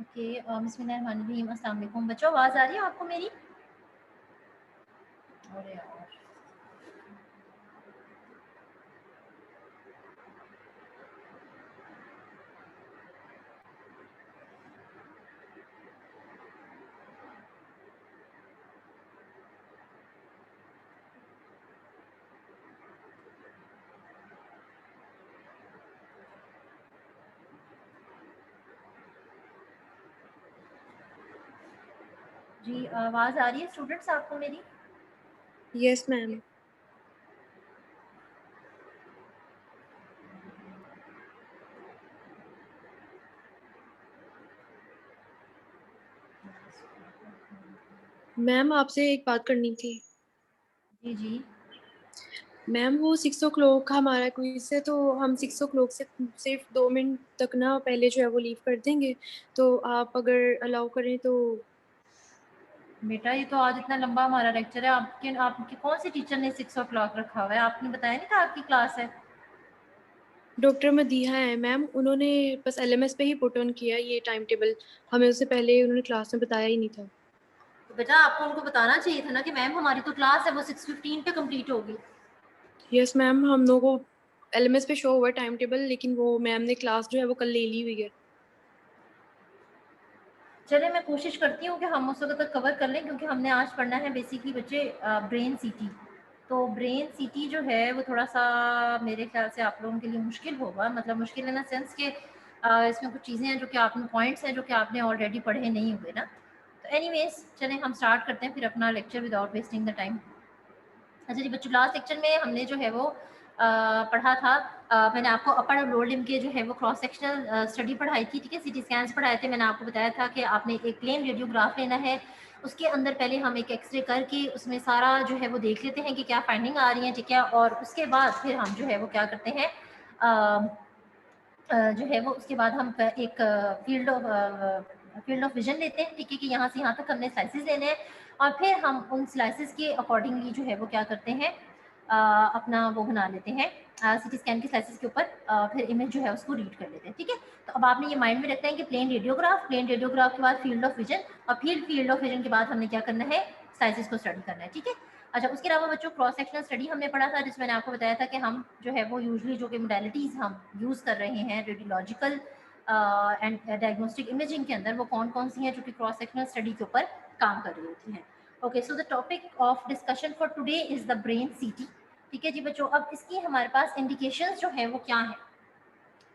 Okay, बिस्मिल्लाहिर्रहमानिर्रहीम। अस्सलाम वालेकुम बच्चों, आवाज़ आ रही है आपको मेरी? अरे यार! जी, आवाज़ आ रही है स्टूडेंट्स आपको मेरी? Yes ma'am. मैम आपसे एक बात करनी थी। जी, जी। मैम वो 6 ओ क्लॉक का हमारा क्विज़ है, तो हम 6 ओ क्लॉक से सिर्फ़ 2 मिनट तक ना पहले जो है वो लीव कर देंगे। तो आप अगर अलाउ करें तो। बेटा ये तो आज इतना लंबा हमारा लेक्चर है, आपकी कौन-सी टीचर ने 6 ओ क्लॉक रखा हुआ है? आपने बताया नहीं था आपकी क्लास है? डॉक्टर मदीहा हैं मैम, उन्होंने बस एलएमएस पे ही पुट ऑन किया ये टाइम टेबल। हमें उससे पहले उन्होंने क्लास में बताया ही नहीं था। तो बेटा आपको उनको बताना चाहिए था ना कि मैम हमारी तो क्लास है वो 6:15 पे कंप्लीट होगी। यस मैम, हम लोगों को एलएमएस पे शो हुआ है टाइम टेबल, लेकिन वो मैम ने क्लास जो है वो कल ले ली हुई है। चलिए मैं कोशिश करती हूँ कि हम उस वक़्त तक कवर कर लें, क्योंकि हमने आज पढ़ना है बेसिकली बच्चे ब्रेन सीटी। तो ब्रेन सीटी जो है वो थोड़ा-सा मेरे ख़्याल से आप लोगों के लिए मुश्किल होगा, मतलब मुश्किल इन द सेंस कि इसमें कुछ चीज़ें हैं जो कि आपने पॉइंट्स हैं जो कि आपने ऑलरेडी पढ़े नहीं हुए ना। तो एनीवेज़ चलें हम स्टार्ट करते हैं फिर अपना lecture without wasting the time. अच्छा जी बच्चों, लास्ट लेक्चर में हमने जो है वो पढ़ा था। मैंने आपको अपर और लोअर लिम्ब के जो है वो क्रॉस सेक्शनल स्टडी पढ़ाई थी, ठीक है, सीटी स्कैन्स पढ़ाए थे। मैंने आपको बताया था कि आपने एक प्लेन रेडियोग्राफ लेना है, उसके अंदर पहले हम एक एक्सरे करके उसमें सारा जो है वो देख लेते हैं कि क्या फाइंडिंग आ रही है, ठीक है, और उसके बाद फिर हम जो है वो क्या करते हैं, जो है वो उसके बाद हम एक फील्ड ऑफ विजन लेते हैं, ठीक है, कि यहाँ से यहाँ तक हमने स्लाइसेस लेने हैं, और फिर हम उन स्लाइसेस के अकॉर्डिंगली जो है वो क्या करते हैं, अपना वो बना लेते हैं, सीटी स्कैन के स्लाइसेस के ऊपर फिर इमेज जो है उसको रीड कर लेते हैं, ठीक है। तो अब आपने ये माइंड में रखना है कि प्लेन रेडियोग्राफ के बाद फील्ड ऑफ विजन, और फिर फील्ड ऑफ विजन के बाद हमने क्या करना है, स्लाइसेस को स्टडी करना है, ठीक है। अच्छा, उसके अलावा बच्चों क्रॉस सेक्शनल स्टडी हमने पढ़ा था, जिसमें मैंने आपको बताया था कि हम जो है वो यूजुअली जो कि मोडेलिटीज़ हम यूज़ कर रहे हैं रेडियोलॉजिकल एंड डायग्नोस्टिक इमेजिंग के अंदर, वो कौन-कौन सी हैं जो कि क्रॉस सेक्शनल स्टडी के ऊपर काम कर रही होती हैं। Okay, so the topic of discussion for today is the brain सीटी, ठीक है जी बच्चों। अब इसकी हमारे पास इंडिकेशंस जो है वो क्या हैं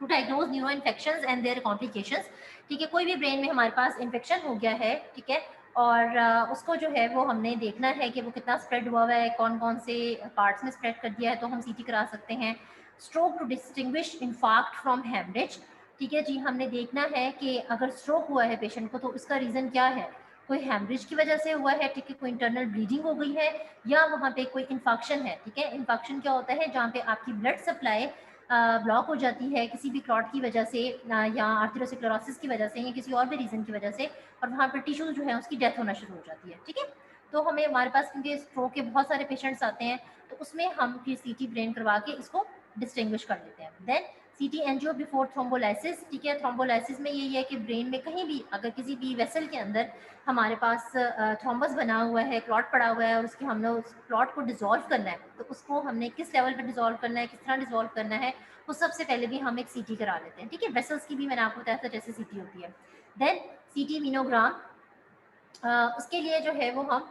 to diagnose neuro infections and their complications, ठीक है। कोई भी ब्रेन में हमारे पास इन्फेक्शन हो गया है, ठीक है, और उसको जो है वो हमने देखना है कि वो कितना स्प्रेड हुआ है, कौन कौन से पार्ट्स में स्प्रेड कर दिया है, तो हम सीटी करा सकते हैं। Stroke to distinguish infarct from haemorrhage, ठीक है जी, हमने देखना है कि अगर स्ट्रोक हुआ है पेशेंट को तो उसका रीज़न क्या है, कोई हेमरेज की वजह से हुआ है, ठीक है, कोई इंटरनल ब्लीडिंग हो गई है, या वहाँ पे कोई इन्फेक्शन है, ठीक है। इन्फेक्शन क्या होता है, जहाँ पे आपकी ब्लड सप्लाई ब्लॉक हो जाती है किसी भी क्लॉट की वजह से, या आर्थरोस्क्लेरोसिस की वजह से, या किसी और भी रीज़न की वजह से, और वहाँ पर टिश्यूज जो है उसकी डेथ होना शुरू हो जाती है, ठीक है। तो हमें हमारे पास क्योंकि स्ट्रोक के बहुत सारे पेशेंट्स आते हैं, तो उसमें हम फिर सीटी ब्रेन करवा के इसको डिस्टिंग्विश कर लेते हैं। देन सीटी एंजियो बिफोर थ्रोम्बोलाइसिस, ठीक है। थ्रोम्बोलाइसिस में यही है कि ब्रेन में कहीं भी अगर किसी भी वेसल के अंदर हमारे पास थ्रोम्बस बना हुआ है, क्लॉट पड़ा हुआ है, और उसके हमने उस क्लॉट को डिसॉल्व करना है, तो उसको हमने किस लेवल पे डिसॉल्व करना है, किस तरह डिसॉल्व करना है, वो सबसे पहले भी हम एक सीटी करा लेते हैं, ठीक है। वेसल्स की भी मैंने आपको बताया था जैसे सीटी होती है। देन सीटी वीनोग्राम, उसके लिए जो है वो हम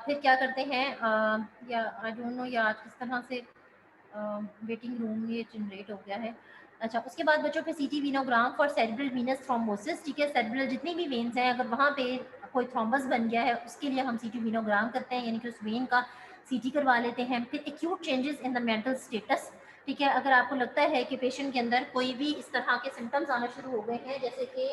फिर क्या करते हैं, या आई डोंट नो यार किस तरह से वेटिंग रूम ये जनरेट हो गया है। अच्छा, उसके बाद बच्चों पे सीटी वीनोग्राम फॉर सेरेब्रल वीनस थ्रोम्बोसिस, ठीक है। सेरेब्रल जितनी भी वेन्स हैं अगर वहाँ पे कोई थ्रोम्बस बन गया है, उसके लिए हम सीटी वीनोग्राम करते हैं, यानी कि उस वेन का सीटी करवा लेते हैं। फिर acute changes in the mental status, ठीक है। अगर आपको लगता है कि पेशेंट के अंदर कोई भी इस तरह के सिम्टम्स आना शुरू हो गए हैं, जैसे कि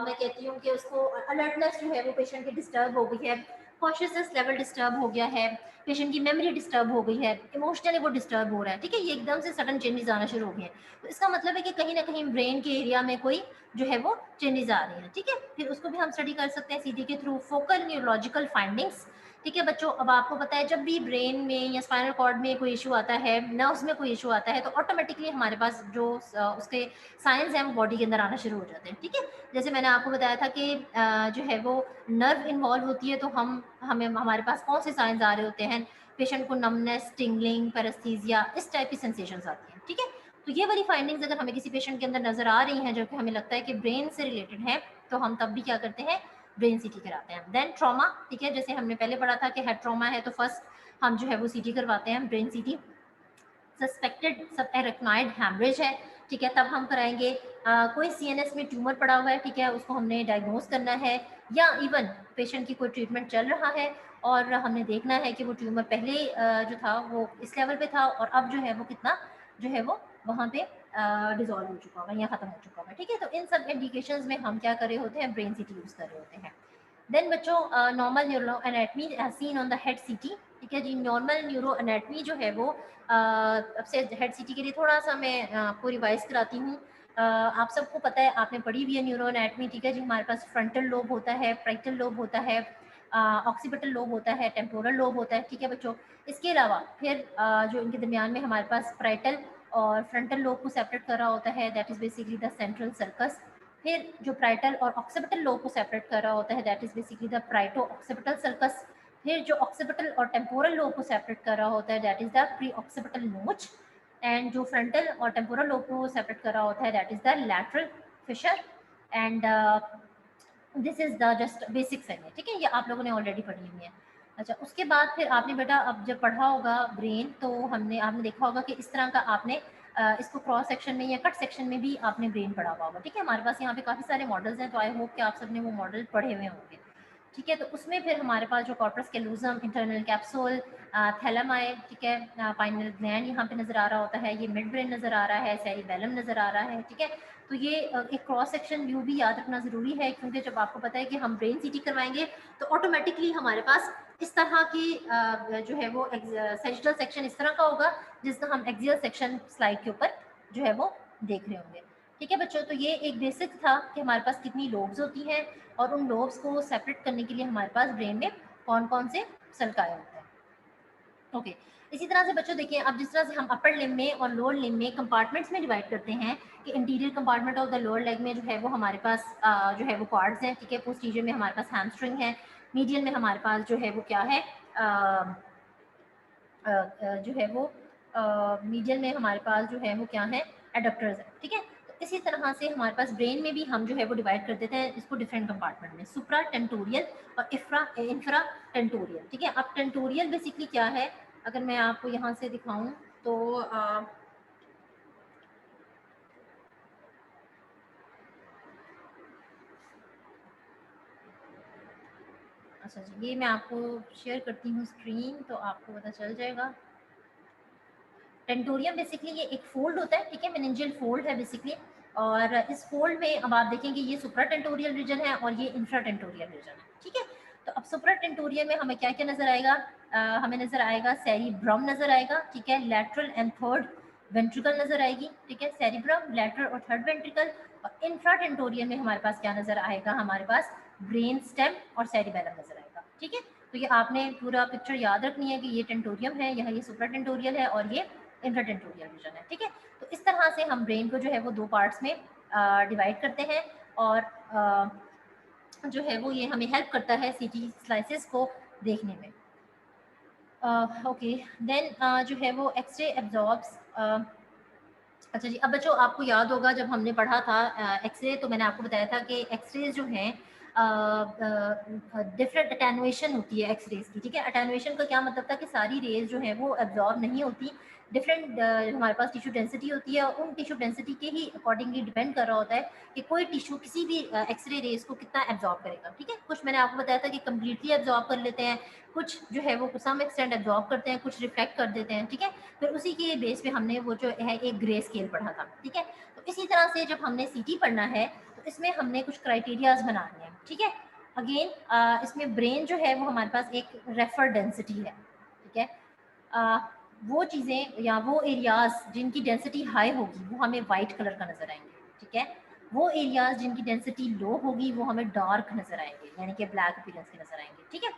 मैं कहती हूँ कि उसको अलर्टनेस जो है वो पेशेंट की डिस्टर्ब हो गई है, कॉन्शियसनेस लेवल डिस्टर्ब हो गया है, पेशेंट की मेमोरी डिस्टर्ब हो गई है, इमोशनली वो डिस्टर्ब हो रहा है, ठीक है, ये एकदम से सडन चेंजेस आना शुरू हो गए हैं, तो इसका मतलब है कि कहीं ना कहीं ब्रेन के एरिया में कोई जो है वो चेंजेस आ रही हैं, ठीक है। फिर उसको भी हम स्टडी कर सकते हैं सीटी के थ्रू। फोकल न्यूरोलॉजिकल फाइंडिंग्स, ठीक है बच्चों, अब आपको पता है जब भी ब्रेन में या स्पाइनल कॉर्ड में कोई इशू आता है, नर्व्स में कोई इशू आता है, तो ऑटोमेटिकली हमारे पास जो उसके साइंस हैं वो बॉडी के अंदर आना शुरू हो जाते हैं। ठीक है, जैसे मैंने आपको बताया था कि जो है वो नर्व इन्वॉल्व होती है, तो हमें हमारे पास कौन से साइंस आ रहे होते हैं, पेशेंट को नमनेस, टिंगलिंग, पैरेस्थीसिया, इस टाइप की सेंसेशंस आती हैं। ठीक है, तो ये वाली फाइंडिंग्स अगर हमें किसी पेशेंट के अंदर नजर आ रही हैं जो कि हमें लगता है कि ब्रेन से रिलेटेड है, तो हम तब भी क्या करते हैं, ब्रेन सीटी कराते हैं। देन ट्रॉमा, ठीक है, जैसे हमने पहले पढ़ा था कि हेड ट्रॉमा है तो फर्स्ट हम जो है वो सीटी करवाते हैं, ब्रेन सीटी। सस्पेक्टेड सब एरेक्नॉइड हैमरेज है, ठीक है, तब हम कराएंगे। कोई सीएनएस में ट्यूमर पड़ा हुआ है, ठीक है, उसको हमने डायग्नोज करना है, या इवन पेशेंट की कोई ट्रीटमेंट चल रहा है और हमने देखना है कि वो ट्यूमर पहले जो था वो इस लेवल पे था और अब जो है वो कितना जो है वो वहाँ पे डिजॉल्व हो चुका होगा या खत्म हो चुका होगा। ठीक है, तो इन सब इंडिकेशंस में हम क्या कर रहे होते हैं, ब्रेन सीटी यूज कर रहे होते हैं। देन बच्चों, normal neuroanatomy seen on the head CT. ठीक है जी, नॉर्मल न्यूरो एनाटमी जो है वो अब से हेड सीटी के लिए थोड़ा सा मैं आपको रिवाइज कराती हूँ। आप सबको पता है, आपने पढ़ी भी है न्यूरो एनाटमी। ठीक है जी, हमारे पास फ्रंटल लोब होता है, पैराइटल लोब होता है, ऑक्सीपिटल लोब होता है, टेम्पोरल लोब होता है। ठीक है बच्चों, इसके अलावा फिर जो इनके दरमियान में हमारे पास पैराइटल और फ्रंटल लोब को सेपरेट कर रहा होता है, that is basically the central sulcus. फिर जो प्राइटल और ऑक्सीपिटल लोब को सेपरेट कर रहा होता है, that is basically the parieto occipital sulcus. फिर जो ऑक्सीपिटल और टेम्पोरल लोब को सेपरेट कर रहा होता है, that is the pre occipital notch. And जो फ्रंटल और टेम्पोरल लोब को सेपरेट कर रहा होता है, that is the lateral fissure. And this is the just basics है। ठीक है, ये आप लोगों ने ऑलरेडी पढ़ी हुई है। अच्छा, उसके बाद फिर आपने बेटा अब जब पढ़ा होगा ब्रेन, तो आपने देखा होगा कि इस तरह का आपने इसको क्रॉस सेक्शन में या कट सेक्शन में भी आपने ब्रेन पढ़ा हुआ होगा। ठीक है, हमारे पास यहाँ पे काफ़ी सारे मॉडल्स हैं, तो आई होप कि आप सबने वो मॉडल पढ़े हुए होंगे। ठीक है, तो उसमें फिर हमारे पास जो कॉर्पस कैलोजम, इंटरनल कैप्सूल, थैलेमाई, ठीक है, पाइनल ग्लैंड यहाँ पे नजर आ रहा होता है, ये मिड ब्रेन नजर आ रहा है, सेरिबेलम नजर आ रहा है। ठीक है, तो ये एक क्रॉस सेक्शन व्यू भी याद रखना जरूरी है, क्योंकि जब आपको पता है कि हम ब्रेन सीटी करवाएंगे तो ऑटोमेटिकली हमारे पास इस तरह की जो है वो सेजिटल सेक्शन इस तरह का होगा जिसका हम एक्सियल सेक्शन स्लाइड के ऊपर जो है वो देख रहे होंगे। ठीक है बच्चों, तो ये एक बेसिक था कि हमारे पास कितनी लोब्स होती हैं और उन लोब्स को सेपरेट करने के लिए हमारे पास ब्रेन में कौन कौन से सल्काए होते हैं। ओके, इसी तरह से बच्चों देखिए, अब जिस तरह से हम अपर लिम में और लोअर लिम में कंपार्टमेंट्स में डिवाइड करते हैं कि interior compartment of the lower leg में जो है वो हमारे पास जो है वो कॉर्ड्स हैं। ठीक है, पोस्टीरियर में हमारे पास हैमस्ट्रिंग है, मीडियल में हमारे पास जो है वो क्या है, जो है वो मीडियल में हमारे पास जो है वो क्या है, एडप्टर्स है। ठीक है, तो इसी तरह से हमारे पास ब्रेन में भी हम जो है वो डिवाइड कर देते हैं इसको डिफरेंट कंपार्टमेंट में, सुप्रा टेंटोरियल और इंफ्रा टेंटोरियल। ठीक है, अब टेंटोरियल बेसिकली क्या है, अगर मैं आपको यहाँ से दिखाऊं तो अच्छा जी, ये मैं आपको शेयर करती हूँ स्क्रीन, तो आपको पता चल जाएगा। टेंटोरियम बेसिकली ये एक फोल्ड होता है। ठीक है, मेनिंजियल फोल्ड है बेसिकली, और इस फोल्ड में अब आप देखेंगे ये सुप्रा टेंटोरियल रीजन है और ये इंफ्रा टेंटोरियल रीजन है। ठीक है, तो अब सुप्रा टेंटोरियल में हमें क्या क्या नजर आएगा, हमें नजर आएगा सेरिब्रम नजर आएगा। ठीक है, लेटरल एंड थर्ड वेंट्रिकल नजर आएगी। ठीक है, सेरिब्रम, लेटरल और थर्ड वेंट्रिकल। और इंफ्रा टेंटोरियल में हमारे पास क्या नजर आएगा, हमारे पास ब्रेन स्टेम और सेरिबेलम नजर आएगा। ठीक है, तो ये आपने पूरा पिक्चर याद रखनी है कि ये टेंटोरियम है, यहाँ ये सुप्रा टेंटोरियल है और ये इंफ्राटेंटोरियल रीजन है। ठीक है, तो इस तरह से हम ब्रेन को जो है वो दो पार्ट्स में डिवाइड करते हैं, और जो है वो ये हमें हेल्प करता है सीटी स्लाइसेस को देखने में। ओके, देन जो है वो एक्सरे एब्जॉर्ब्स। अच्छा जी, अब बच्चों आपको याद होगा जब हमने पढ़ा था एक्सरे, तो मैंने आपको बताया था कि एक्सरेज जो हैं डिफरेंट अटेनुएशन होती है एक्सरेज की। ठीक है, अटेनुएशन का क्या मतलब था कि सारी रेज जो है वो एब्जॉर्ब नहीं होती, डिफरेंट हमारे पास टिश्यू डेंसिटी होती है, और उन टिश्यू डेंसिटी के ही अकॉर्डिंगली डिपेंड कर रहा होता है कि कोई टिश्यू किसी भी एक्सरे रेज को कितना एब्जॉर्ब करेगा। ठीक है, कुछ मैंने आपको बताया था कि कम्प्लीटली एब्जॉर्ब कर लेते हैं, कुछ जो है वो सम एक्सटेंड एब्जॉर्ब करते हैं, कुछ रिफ्लेक्ट कर देते हैं। ठीक है, फिर उसी के बेस पे हमने वो जो है एक ग्रे स्केल पढ़ा था। ठीक है, तो इसी तरह से जब हमने सीटी पढ़ना है तो इसमें हमने कुछ क्राइटेरियाज बनाने हैं। ठीक है, अगेन इसमें ब्रेन जो है वो हमारे पास एक रेफर डेंसिटी है। ठीक है, वो चीज़ें या वो एरियाज जिनकी डेंसिटी हाई होगी वो हमें वाइट कलर का नजर आएंगे। ठीक है, वो एरियाज जिनकी डेंसिटी लो होगी वो हमें डार्क नजर आएंगे, यानी कि ब्लैक अपीयरेंस के नजर आएंगे। ठीक है,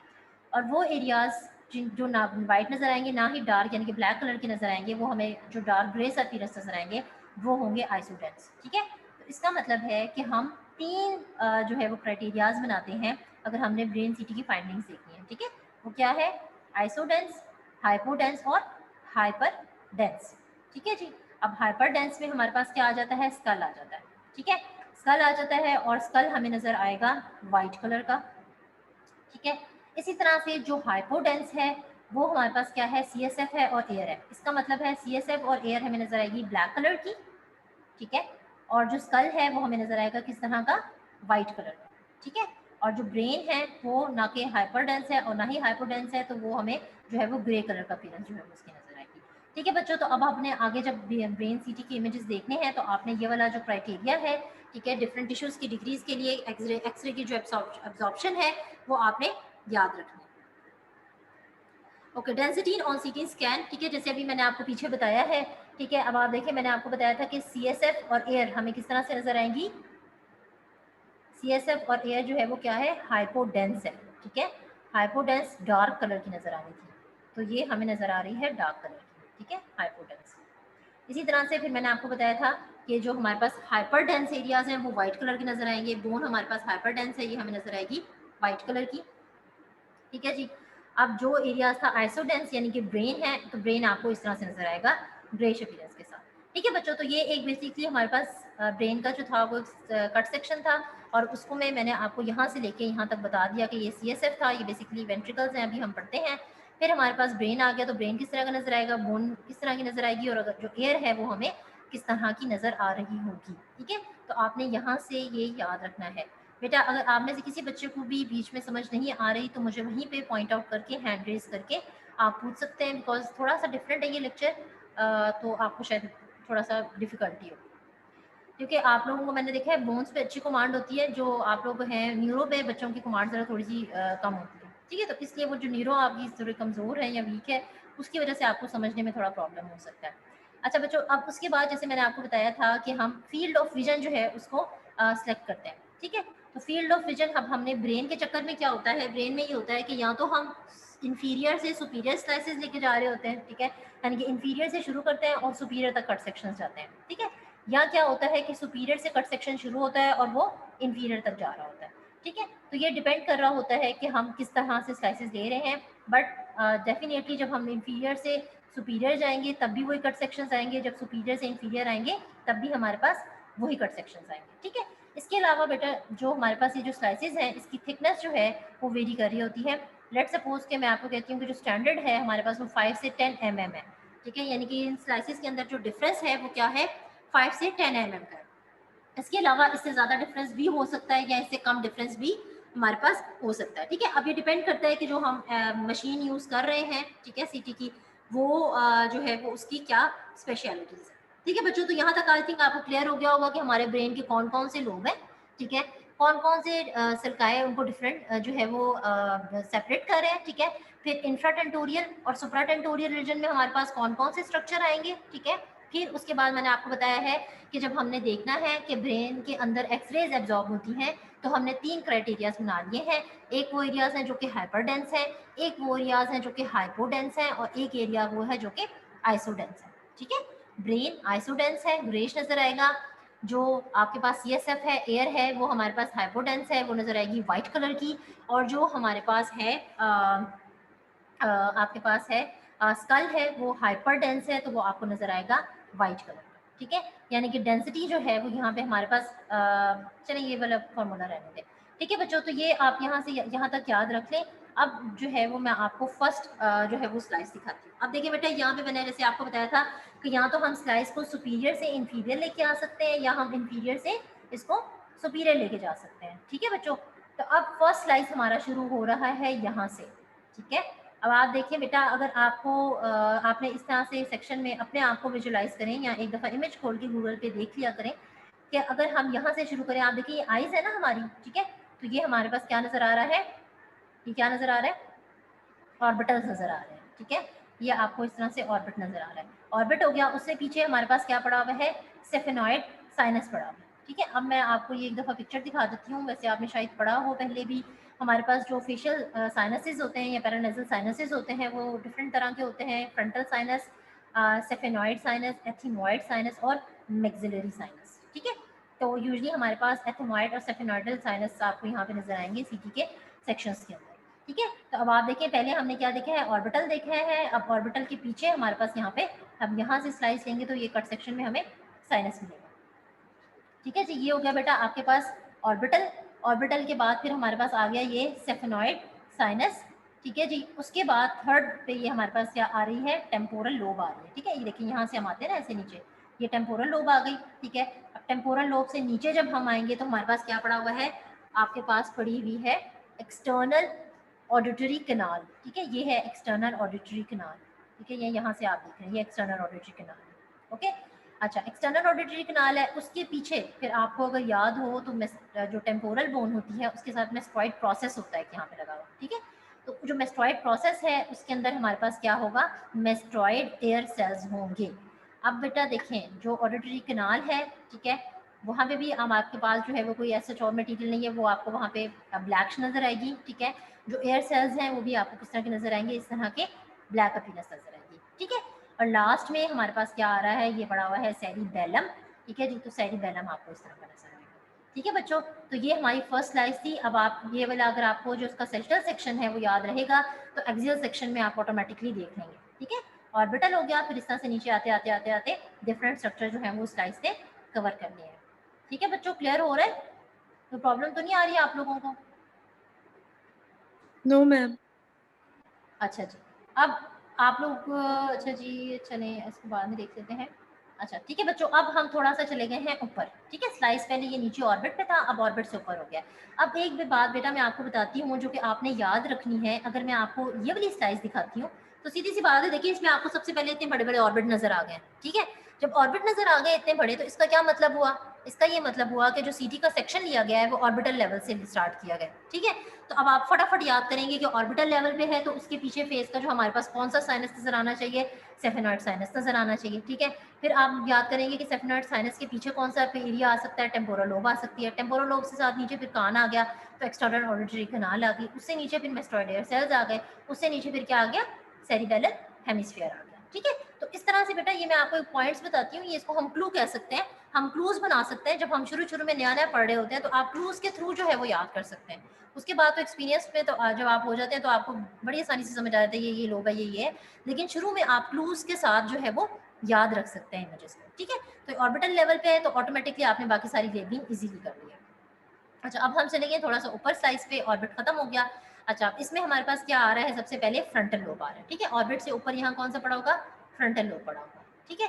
और वो एरियाज़ जो ना वाइट नज़र आएंगे, ना ही डार्क यानी कि ब्लैक कलर के नज़र आएंगे, वो हमें जो डार्क ग्रे सा अपीयरेंस नज़र आएंगे वो होंगे आइसोडेंस। ठीक है, तो इसका मतलब है कि हम 3 जो है वो क्राइटेरियाज बनाते हैं अगर हमने ब्रेन सिटी की फाइंडिंग्स देखनी है। ठीक है, वो क्या है? आइसोडेंस, हाइपोडेंस और हाइपर डेंस। ठीक है जी। अब हाइपर डेंस में हमारे पास क्या आ जाता है? स्कल आ जाता है। ठीक है, स्कल आ जाता है और स्कल हमें नज़र आएगा वाइट कलर का। ठीक है, इसी तरह से जो हाइपोडेंस है वो हमारे पास क्या है? CSF है और एयर है। इसका मतलब है CSF और एयर हमें नज़र आएगी ब्लैक कलर की। ठीक है, और जो स्कल है वो हमें नज़र आएगा किस तरह का? वाइट कलर का। ठीक है, और जो ब्रेन है वो ना कि हाइपरडेंस है और ना ही हाइपोडेंस है, तो वो हमें जो है वो ग्रे कलर का अपीयरेंस जो है वो उसकी नज़र आएगी। ठीक है बच्चों, तो अब आपने आगे जब ब्रेन सीटी के इमेजेस देखने हैं तो आपने ये वाला जो क्राइटेरिया है, ठीक है, डिफरेंट टिश्यूज़ की डिग्रीज के लिए एक्सरे की जो एब्जॉर्प्शन है वो आपने याद रखना है। Okay, density on CT scan. ठीक है, जैसे अभी मैंने आपको पीछे बताया है। ठीक है, अब आप देखिए मैंने आपको बताया था कि CSF और एयर हमें किस तरह से नजर आएंगी? CSF और एयर जो है वो क्या है? हाइपोडेंस है। ठीक है, हाइपोडेंस डार्क कलर की नजर आ रही थी, तो ये हमें नजर आ रही है डार्क कलर की। ठीक है, हाइपोडेंस। इसी तरह से फिर मैंने आपको बताया था कि जो हमारे पास हाइपर डेंस एरियाज हैं वो व्हाइट कलर के नजर आएंगे। बोन हमारे पास हाइपर डेंस है, ये हमें नजर आएगी व्हाइट कलर की। ठीक है जी। अब जो एरियाज था आइसोडेंस यानी कि ब्रेन है, तो ब्रेन आपको इस तरह से नजर आएगा ग्रेश अपीयरेंस के साथ। ठीक है बच्चों, तो ये एक बेसिकली हमारे पास ब्रेन का जो था वो कट सेक्शन था, और उसको मैंने आपको यहाँ से लेके यहाँ तक बता दिया कि ये CSF था, ये बेसिकली वेंट्रिकल्स हैं, अभी हम पढ़ते हैं। फिर हमारे पास ब्रेन आ गया, तो ब्रेन किस तरह का नजर आएगा, बोन किस तरह की नजर आएगी, और अगर जो एयर है वो हमें किस तरह की नजर आ रही होगी। ठीक है, तो आपने यहाँ से ये याद रखना है। बेटा अगर आप में से किसी बच्चे को भी बीच में समझ नहीं आ रही तो मुझे वहीं पे पॉइंट आउट करके हैंड रेज करके आप पूछ सकते हैं, बिकॉज थोड़ा सा डिफरेंट है ये लेक्चर, तो आपको शायद थोड़ा सा डिफिकल्टी हो, क्योंकि आप लोगों को मैंने देखा है बोन्स पे अच्छी कमांड होती है, जो आप लोग हैं न्यूरो पे बच्चों की कमांड ज़रा थोड़ी सी कम होती है। ठीक है, तो इसलिए वो जो न्यूरो आपकी थोड़ी कमज़ोर है या वीक है, उसकी वजह से आपको समझने में थोड़ा प्रॉब्लम हो सकता है। अच्छा बच्चों, अब उसके बाद जैसे मैंने आपको बताया था कि हम फील्ड ऑफ विजन जो है उसको सेलेक्ट करते हैं। ठीक है, तो फील्ड ऑफ विजन अब हमने ब्रेन के चक्कर में क्या होता है, ब्रेन में ये होता है कि या तो हम इंफीरियर से सुपीरियर स्लाइसेस लेके जा रहे होते हैं। ठीक है, यानी कि इंफीरियर से शुरू करते हैं और सुपीरियर तक कट सेक्शन जाते हैं। ठीक है, या क्या होता है कि सुपीरियर से कट सेक्शन शुरू होता है और वो इंफीरियर तक जा रहा होता है। ठीक है, तो ये डिपेंड कर रहा होता है कि हम किस तरह से स्लाइसेस ले रहे हैं, बट डेफिनेटली जब हम इंफीरियर से सुपीरियर जाएंगे तब भी वही कट सेक्शन आएंगे, जब सुपीरियर से इंफीरियर आएंगे तब भी हमारे पास वही कट सेक्शन आएंगे। ठीक है, इसके अलावा बेटा जो हमारे पास ये जो स्लाइसेस हैं इसकी थिकनेस जो है वो वेरी कर रही होती है। लेट सपोज के मैं आपको कहती हूँ कि जो स्टैंडर्ड है हमारे पास वो 5 से 10 mm है। ठीक है, यानी कि इन स्लाइसेस के अंदर जो डिफरेंस है वो क्या है? 5 से 10 mm का। इसके अलावा इससे ज़्यादा डिफरेंस भी हो सकता है या इससे कम डिफरेंस भी हमारे पास हो सकता है। ठीक है, अब ये डिपेंड करता है कि जो हम मशीन यूज़ कर रहे हैं, ठीक है, सीटी की, वो जो है वो उसकी क्या स्पेशलिटीज़ है। ठीक है बच्चों, तो यहाँ तक आई थिंक आपको क्लियर हो गया होगा कि हमारे ब्रेन के कौन कौन से लोब हैं। ठीक है, कौन कौन से सिल्काएँ उनको डिफरेंट जो है वो सेपरेट कर रहे हैं। ठीक है, फिर इंफ्राटेंटोरियल और सुप्राटेंटोरियल रीजन में हमारे पास कौन कौन से स्ट्रक्चर आएंगे। ठीक है, फिर उसके बाद मैंने आपको बताया है कि जब हमने देखना है कि ब्रेन के अंदर एक्सरेज एब्जॉर्ब होती हैं तो हमने 3 क्राइटेरियाज बना लिए हैं। एक वो एरियाज हैं जो कि हाइपरडेंस है, एक वो एरियाज हैं जो कि हाइपोडेंस है, और एक एरिया वो है जो कि आइसोडेंस है। ठीक है, ब्रेन आइसोडेंस है, ग्रेश नजर आएगा। जो आपके पास CSF है, एयर है, वो हमारे पास हाइपोडेंस है, वो नजर आएगी व्हाइट कलर की। और जो हमारे पास है आपके पास है स्कल है, वो हाइपर डेंस है, तो वो आपको नजर आएगा वाइट कलर का। ठीक है, यानी कि डेंसिटी जो है वो यहाँ पे हमारे पास चलिए ये वाला फॉर्मूला रहने दें। ठीक है बच्चों, तो ये आप यहाँ से यहाँ तक याद रख लें। अब जो है वो मैं आपको फर्स्ट जो है वो स्लाइस दिखाती हूँ। अब देखिए बेटा, यहाँ पे मैंने जैसे आपको बताया था कि यहाँ तो हम स्लाइस को सुपीरियर से इंफीरियर लेके आ सकते हैं, या हम इंफीरियर से इसको सुपीरियर लेके जा सकते हैं। ठीक है बच्चों, तो अब फर्स्ट स्लाइस हमारा शुरू हो रहा है यहाँ से। ठीक है, अब आप देखिए बेटा, अगर आपको आपने इस तरह से सेक्शन में अपने आप को विजुलाइज करें या एक दफ़ा इमेज खोल के गूगल पे देख लिया करें कि अगर हम यहाँ से शुरू करें, आप देखिए ये आइज़ है ना हमारी। ठीक है, तो ये हमारे पास क्या नज़र आ रहा है? ये क्या नज़र आ रहा है? ऑर्बिटल्स नज़र आ रहे हैं। ठीक है, ये आपको इस तरह से ऑर्बिट नज़र आ रहा है। ऑर्बिट हो गया, उससे पीछे हमारे पास क्या पड़ा हुआ है? सेफेनॉइड साइनस पड़ा हुआ है। ठीक है, अब मैं आपको ये एक दफ़ा पिक्चर दिखा देती हूँ, वैसे आपने शायद पढ़ा हो पहले भी हमारे पास जो फेशियल साइनसेस होते हैं या पैरानेजल साइनसेस होते हैं वो डिफरेंट तरह के होते हैं, फ्रंटल साइनस, सेफेनॉइड साइनस, एथिमॉइड साइनस और मैक्सिलरी साइनस। ठीक है, तो यूजुअली हमारे पास एथिमॉइड और सेफेनॉइडल साइनस आपको यहाँ पे नजर आएंगे सीटी के सेक्शंस के अंदर। ठीक है, तो अब आप देखें, पहले हमने क्या देखा है, ऑर्बिटल देखा है। अब ऑर्बिटल के पीछे हमारे पास यहाँ पे, अब यहाँ से स्लाइस लेंगे तो ये कट सेक्शन में हमें साइनस मिलेगा। ठीक है जी, ये हो गया बेटा आपके पास ऑर्बिटल। ऑर्बिटल के बाद फिर हमारे पास आ गया ये सेफेनॉइड साइनस। ठीक है जी, उसके बाद थर्ड पे ये हमारे पास क्या आ रही है, टेम्पोरल लोब आ रही है। ठीक है, ये देखिए यहाँ से हम आते हैं ना ऐसे नीचे, ये टेम्पोरल लोब आ गई। ठीक है, अब टेम्पोरल लोब से नीचे जब हम आएंगे तो हमारे पास क्या पड़ा हुआ है, आपके पास पड़ी हुई है एक्सटर्नल ऑडिटरी कनाल। ठीक है, ये है एक्सटर्नल ऑडिटरी कनाल। ठीक है, ये यहाँ से आप देख रहे हैं, ये एक्सटर्नल ऑडिटरी कनाल है। ओके, अच्छा, एक्सटर्नल ऑडिटरी कनाल है, उसके पीछे फिर आपको अगर याद हो तो जो टेम्पोरल बोन होती है उसके साथ मेस्ट्रॉइड प्रोसेस होता है यहाँ पे लगा हुआ। ठीक है, तो जो मेस्ट्रॉइड प्रोसेस है उसके अंदर हमारे पास क्या होगा, मेस्ट्रॉइड एयर सेल्स होंगे। अब बेटा देखें, जो ऑडिटरी कनाल है, ठीक है, वहाँ पे भी हम आपके पास जो है वो कोई ऐसा और मटीरियल नहीं है, वो आपको वहाँ पे ब्लैक नजर आएगी। ठीक है, जो एयर सेल्स हैं वो भी आपको किस तरह के नजर आएंगे, इस तरह के ब्लैक अपीयरेंस नजर आएंगी। ठीक है, और लास्ट में हमारे पास क्या आ रहा है, ये पड़ा हुआ है सेरिबेलम। ठीक है जी, तो सेरिबेलम आपको इस तरह का नजर आएगा। ठीक है बच्चों, तो ये हमारी फर्स्ट स्लाइड थी। अब आप ये वाला अगर आपको जो उसका सेक्शनल सेक्शन है वो याद रहेगा तो एक्सियल सेक्शन में आप ऑटोमेटिकली देख लेंगे। ठीक है, ऑर्बिटल हो गया, फिर इस तरह से नीचे आते आते आते आते डिफरेंट स्ट्रक्चर जो है वो स्लाइड से कवर करने हैं। ठीक है बच्चों, क्लियर हो रहा है, तो प्रॉब्लम तो नहीं आ रही है आप लोगों को? No ma'am. अच्छा जी, अब आप लोग अच्छा जी चलें, इसको बाद में देख लेते हैं। अच्छा ठीक है बच्चों, अब हम थोड़ा सा चले गए हैं ऊपर। ठीक है, स्लाइस पहले ये नीचे ऑर्बिट पे था, अब ऑर्बिट से ऊपर हो गया। अब एक भी बात बेटा मैं आपको बताती हूँ जो कि आपने याद रखनी है। अगर मैं आपको ये वाली स्लाइस दिखाती हूँ तो सीधी सी बात है, देखिए इसमें आपको सबसे पहले इतने बड़े बड़े ऑर्बिट नजर आ गए। ठीक है, जब ऑर्बिट नजर आ गए इतने बड़े, तो इसका क्या मतलब हुआ, इसका ये मतलब हुआ कि जो सीटी का सेक्शन लिया गया है वो ऑर्बिटल लेवल से स्टार्ट किया गया। ठीक है, तो अब आप फटाफट याद करेंगे कि ऑर्बिटल लेवल पे है तो उसके पीछे फेस का जो हमारे पास कौन सा साइनस नजर आना चाहिए, सेफेनॉइड साइनस नजर आना चाहिए। ठीक है, फिर आप याद करेंगे कि सेफेनॉइड साइनस के पीछे कौन सा एरिया आ सकता है, टेम्पोरल लोब आ सकती है। टेम्पोरल लोब से साथ नीचे फिर कान आ गया, तो एक्सटर्नल ऑडिटरी कनाल आ गई, उससे नीचे फिर मेस्टोइड एयर सेल्स आ गए, उससे नीचे फिर क्या आ गया, सेरिबेलल हेमिस्फीयर आ गया। ठीक है, तो इस तरह से बेटा ये मैं आपको पॉइंट्स बताती हूँ, ये इसको हम क्लू कह सकते हैं, हम क्लूज बना सकते हैं। जब हम शुरू शुरू में नया नया पढ़ रहे होते हैं तो आप क्लूज के थ्रू जो है वो याद कर सकते हैं। उसके बाद तो एक्सपीरियंस में तो जब आप हो जाते हैं तो आपको बड़ी आसानी से समझ आ जाता है ये लोग है, ये है। लेकिन शुरू में आप क्लूज के साथ जो है वो याद रख सकते हैं इमेजेस को। ठीक है, तो ऑर्बिटल लेवल पे है तो ऑटोमेटिकली आपने बाकी सारी लेबलिंग इजीली कर ली है। अच्छा, अब हम चले गए थोड़ा सा ऊपर साइज पे, ऑर्बिट खत्म हो गया। अच्छा, इसमें हमारे पास क्या आ रहा है, सबसे पहले फ्रंटल लोब आ रहा है। ठीक है, ऑर्बिट से ऊपर यहाँ कौन सा पड़ा होगा, फ्रंटल लोब पड़ा होगा। ठीक है,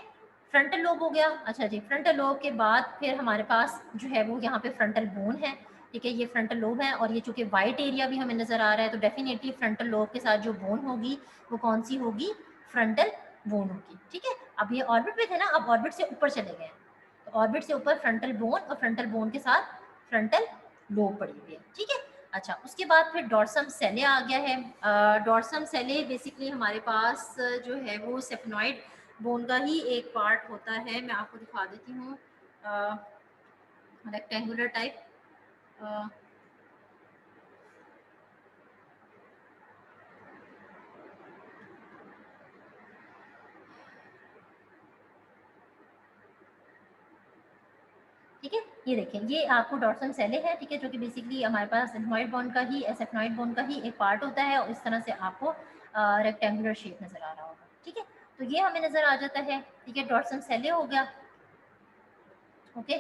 फ्रंटल लोब हो गया। अच्छा जी, फ्रंटल लोब के बाद फिर हमारे पास जो है वो यहाँ पे फ्रंटल बोन है। ठीक है, ये फ्रंटल लोब है और ये चूंकि वाइट एरिया भी हमें नजर आ रहा है तो डेफिनेटली फ्रंटल लोब के साथ जो बोन होगी वो कौन सी होगी, फ्रंटल बोन होगी। ठीक है, अब ये ऑर्बिट पे थे ना, अब ऑर्बिट से ऊपर चले गए, तो ऑर्बिट से ऊपर फ्रंटल बोन और फ्रंटल बोन के साथ फ्रंटल लोब पड़ी हुई है। ठीक है, अच्छा उसके बाद फिर डॉर्सम सेले आ गया है। डॉर्सम सेले बेसिकली हमारे पास जो है वो सेफेनॉइड बोन का ही एक पार्ट होता है। मैं आपको दिखा देती हूँ, रेक्टेंगुलर टाइप। ठीक है, ये देखें, ये आपको डॉर्सम सेले है। ठीक है, जो कि बेसिकली हमारे पास सेफेनॉइड बोन का ही, सेफेनॉइड बोन का ही एक पार्ट होता है और इस तरह से आपको रेक्टेंगुलर शेप नजर आ रहा होगा। ठीक है, तो ये हमें नजर आ जाता है। ठीक है, डॉर्सम सेले हो गया। Okay,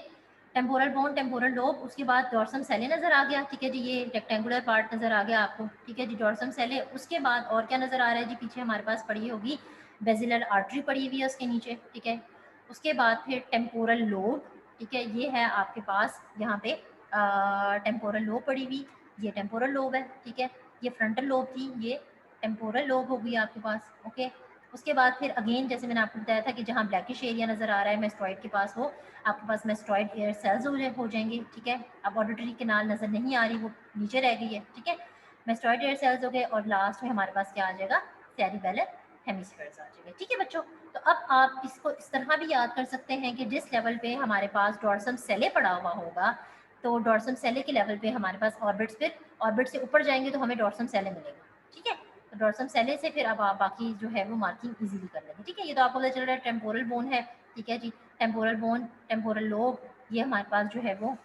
temporal bone, temporal lobe, उसके बाद डॉर्सम सेले नजर आ गया। ठीक है जी, ये रेक्टेंगुलर पार्ट नजर आ गया आपको। ठीक है जी, डॉर्सम सेले। उसके बाद और क्या नजर आ रहा है जी, पीछे हमारे पास पड़ी होगी बेजिलर आर्टरी पड़ी हुई है उसके नीचे। ठीक है, उसके बाद फिर टेम्पोरल लोब। ठीक है, ये है आपके पास यहाँ पे टेम्पोरल लोब पड़ी हुई, ये टेम्पोरल लोब है। ठीक है, ये फ्रंटल लोब थी, ये टेम्पोरल लोब हो गई आपके पास। ओके, उसके बाद फिर अगेन जैसे मैंने आपको बताया था कि जहाँ ब्लैकिश एरिया नजर आ रहा है मेस्ट्रॉइड के पास, वो आपके पास मेस्ट्रॉइड एयर सेल्स हो जाएंगे। ठीक है, अब ऑडिटरी कैनाल नजर नहीं आ रही, वो नीचे रह गई है। ठीक है, मेस्ट्रॉइड एयर सेल्स हो गए और लास्ट में हमारे पास क्या आ जाएगा, सेरिबेलर हेमिस्फीयर्स आ जाएगा। ठीक है बच्चों, तो अब आप इसको इस तरह भी याद कर सकते हैं कि जिस लेवल पे हमारे पास डॉर्सम सेले पड़ा हुआ होगा तो डॉर्सम सेले के लेवल पे हमारे पास ऑर्बिट्स, फिर ऑर्बिट से ऊपर जाएंगे तो हमें डॉर्सम सेले मिलेगा, ठीक है। तो डॉर्सम सेले से फिर अब आप बाकी जो है वो मार्किंग इजीली कर लेंगे, ठीक है। ये तो आपको पता चल रहा है टेम्पोरल बोन है, ठीक है जी। टेम्पोरल बोन, टेम्पोरल लोब, ये हमारे पास जो है वो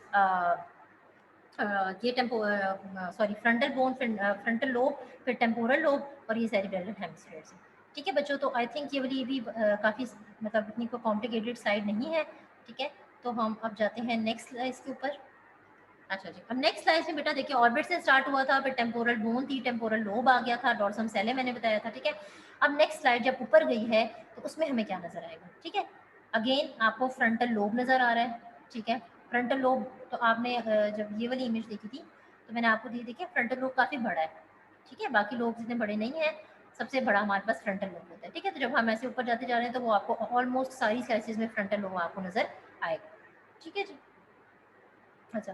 ये फ्रंटल बोन, फ्रंटल लोब, फिर टेम्पोरल लोब और ये सेरिब्रल हेमिस्फीयर्स है, ठीक है बच्चों। तो आई थिंक ये वाली भी काफ़ी मतलब इतनी को कॉम्प्लिकेटेड साइड नहीं है, ठीक है। तो हम अब जाते हैं नेक्स्ट स्लाइड के ऊपर। अच्छा जी, अब नेक्स्ट स्लाइड में बेटा देखिए ऑर्बिट से स्टार्ट हुआ था, फिर टेम्पोरल बोन थी, टेम्पोरल लोब आ गया था, डॉर्सम सेले मैंने बताया था, ठीक है। अब नेक्स्ट स्लाइड जब ऊपर गई है तो उसमें हमें क्या नजर आएगा, ठीक है। अगेन आपको फ्रंटल लोब नजर आ रहा है, ठीक है। फ्रंटल लोब तो आपने जब ये वाली इमेज देखी थी तो मैंने आपको दी, देखिए फ्रंटल लोब काफी बड़ा है, ठीक है। बाकी लोग इतने बड़े नहीं है, सबसे बड़ा हमारे पास फ्रंटल लोब होता है, ठीक है। तो जब हम ऐसे ऊपर जाते जा रहे हैं तो वो आपको ऑलमोस्ट सारी स्लाइसेस में फ्रंटल लोब आपको नजर आएगा, ठीक है जी। अच्छा,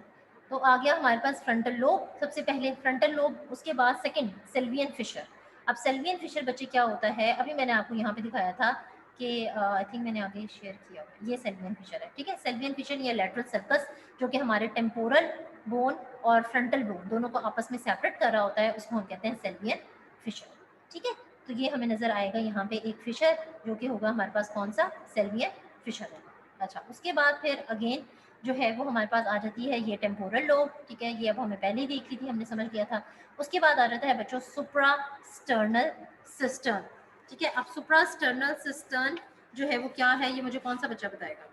तो आ गया हमारे पास फ्रंटल लोब, सबसे पहले फ्रंटल लोब, उसके बाद सेकंड सेल्वियन फिशर। अब सेल्वियन फिशर बच्चे क्या होता है, अभी मैंने आपको यहाँ पे दिखाया था कि आई थिंक मैंने आगे शेयर किया हुआ, ये सेल्वियन फिशर है, ठीक है। सेल्वियन फिशर ये लेटरल सर्कस जो कि हमारे टेम्पोरल बोन और फ्रंटल बोन दोनों को आपस में सेपरेट कर रहा होता है, उसको हम कहते हैं सेल्वियन फिशर, ठीक है। तो ये हमें नजर आएगा यहाँ पे एक फिशर जो कि होगा हमारे पास कौन सा, सेल्वियन फिशर होगा। अच्छा, उसके बाद फिर अगेन जो है वो हमारे पास आ जाती है ये टेम्पोरल लोब, ठीक है। ये अब हमें पहले ही देख ली थी, हमने समझ लिया था। उसके बाद आ जाता है बच्चों सुप्रास्टर्नल सिस्टर्न, ठीक है। अब सुप्रास्टर्नल सिस्टर्न जो है वो क्या है, ये मुझे कौन सा बच्चा बताएगा।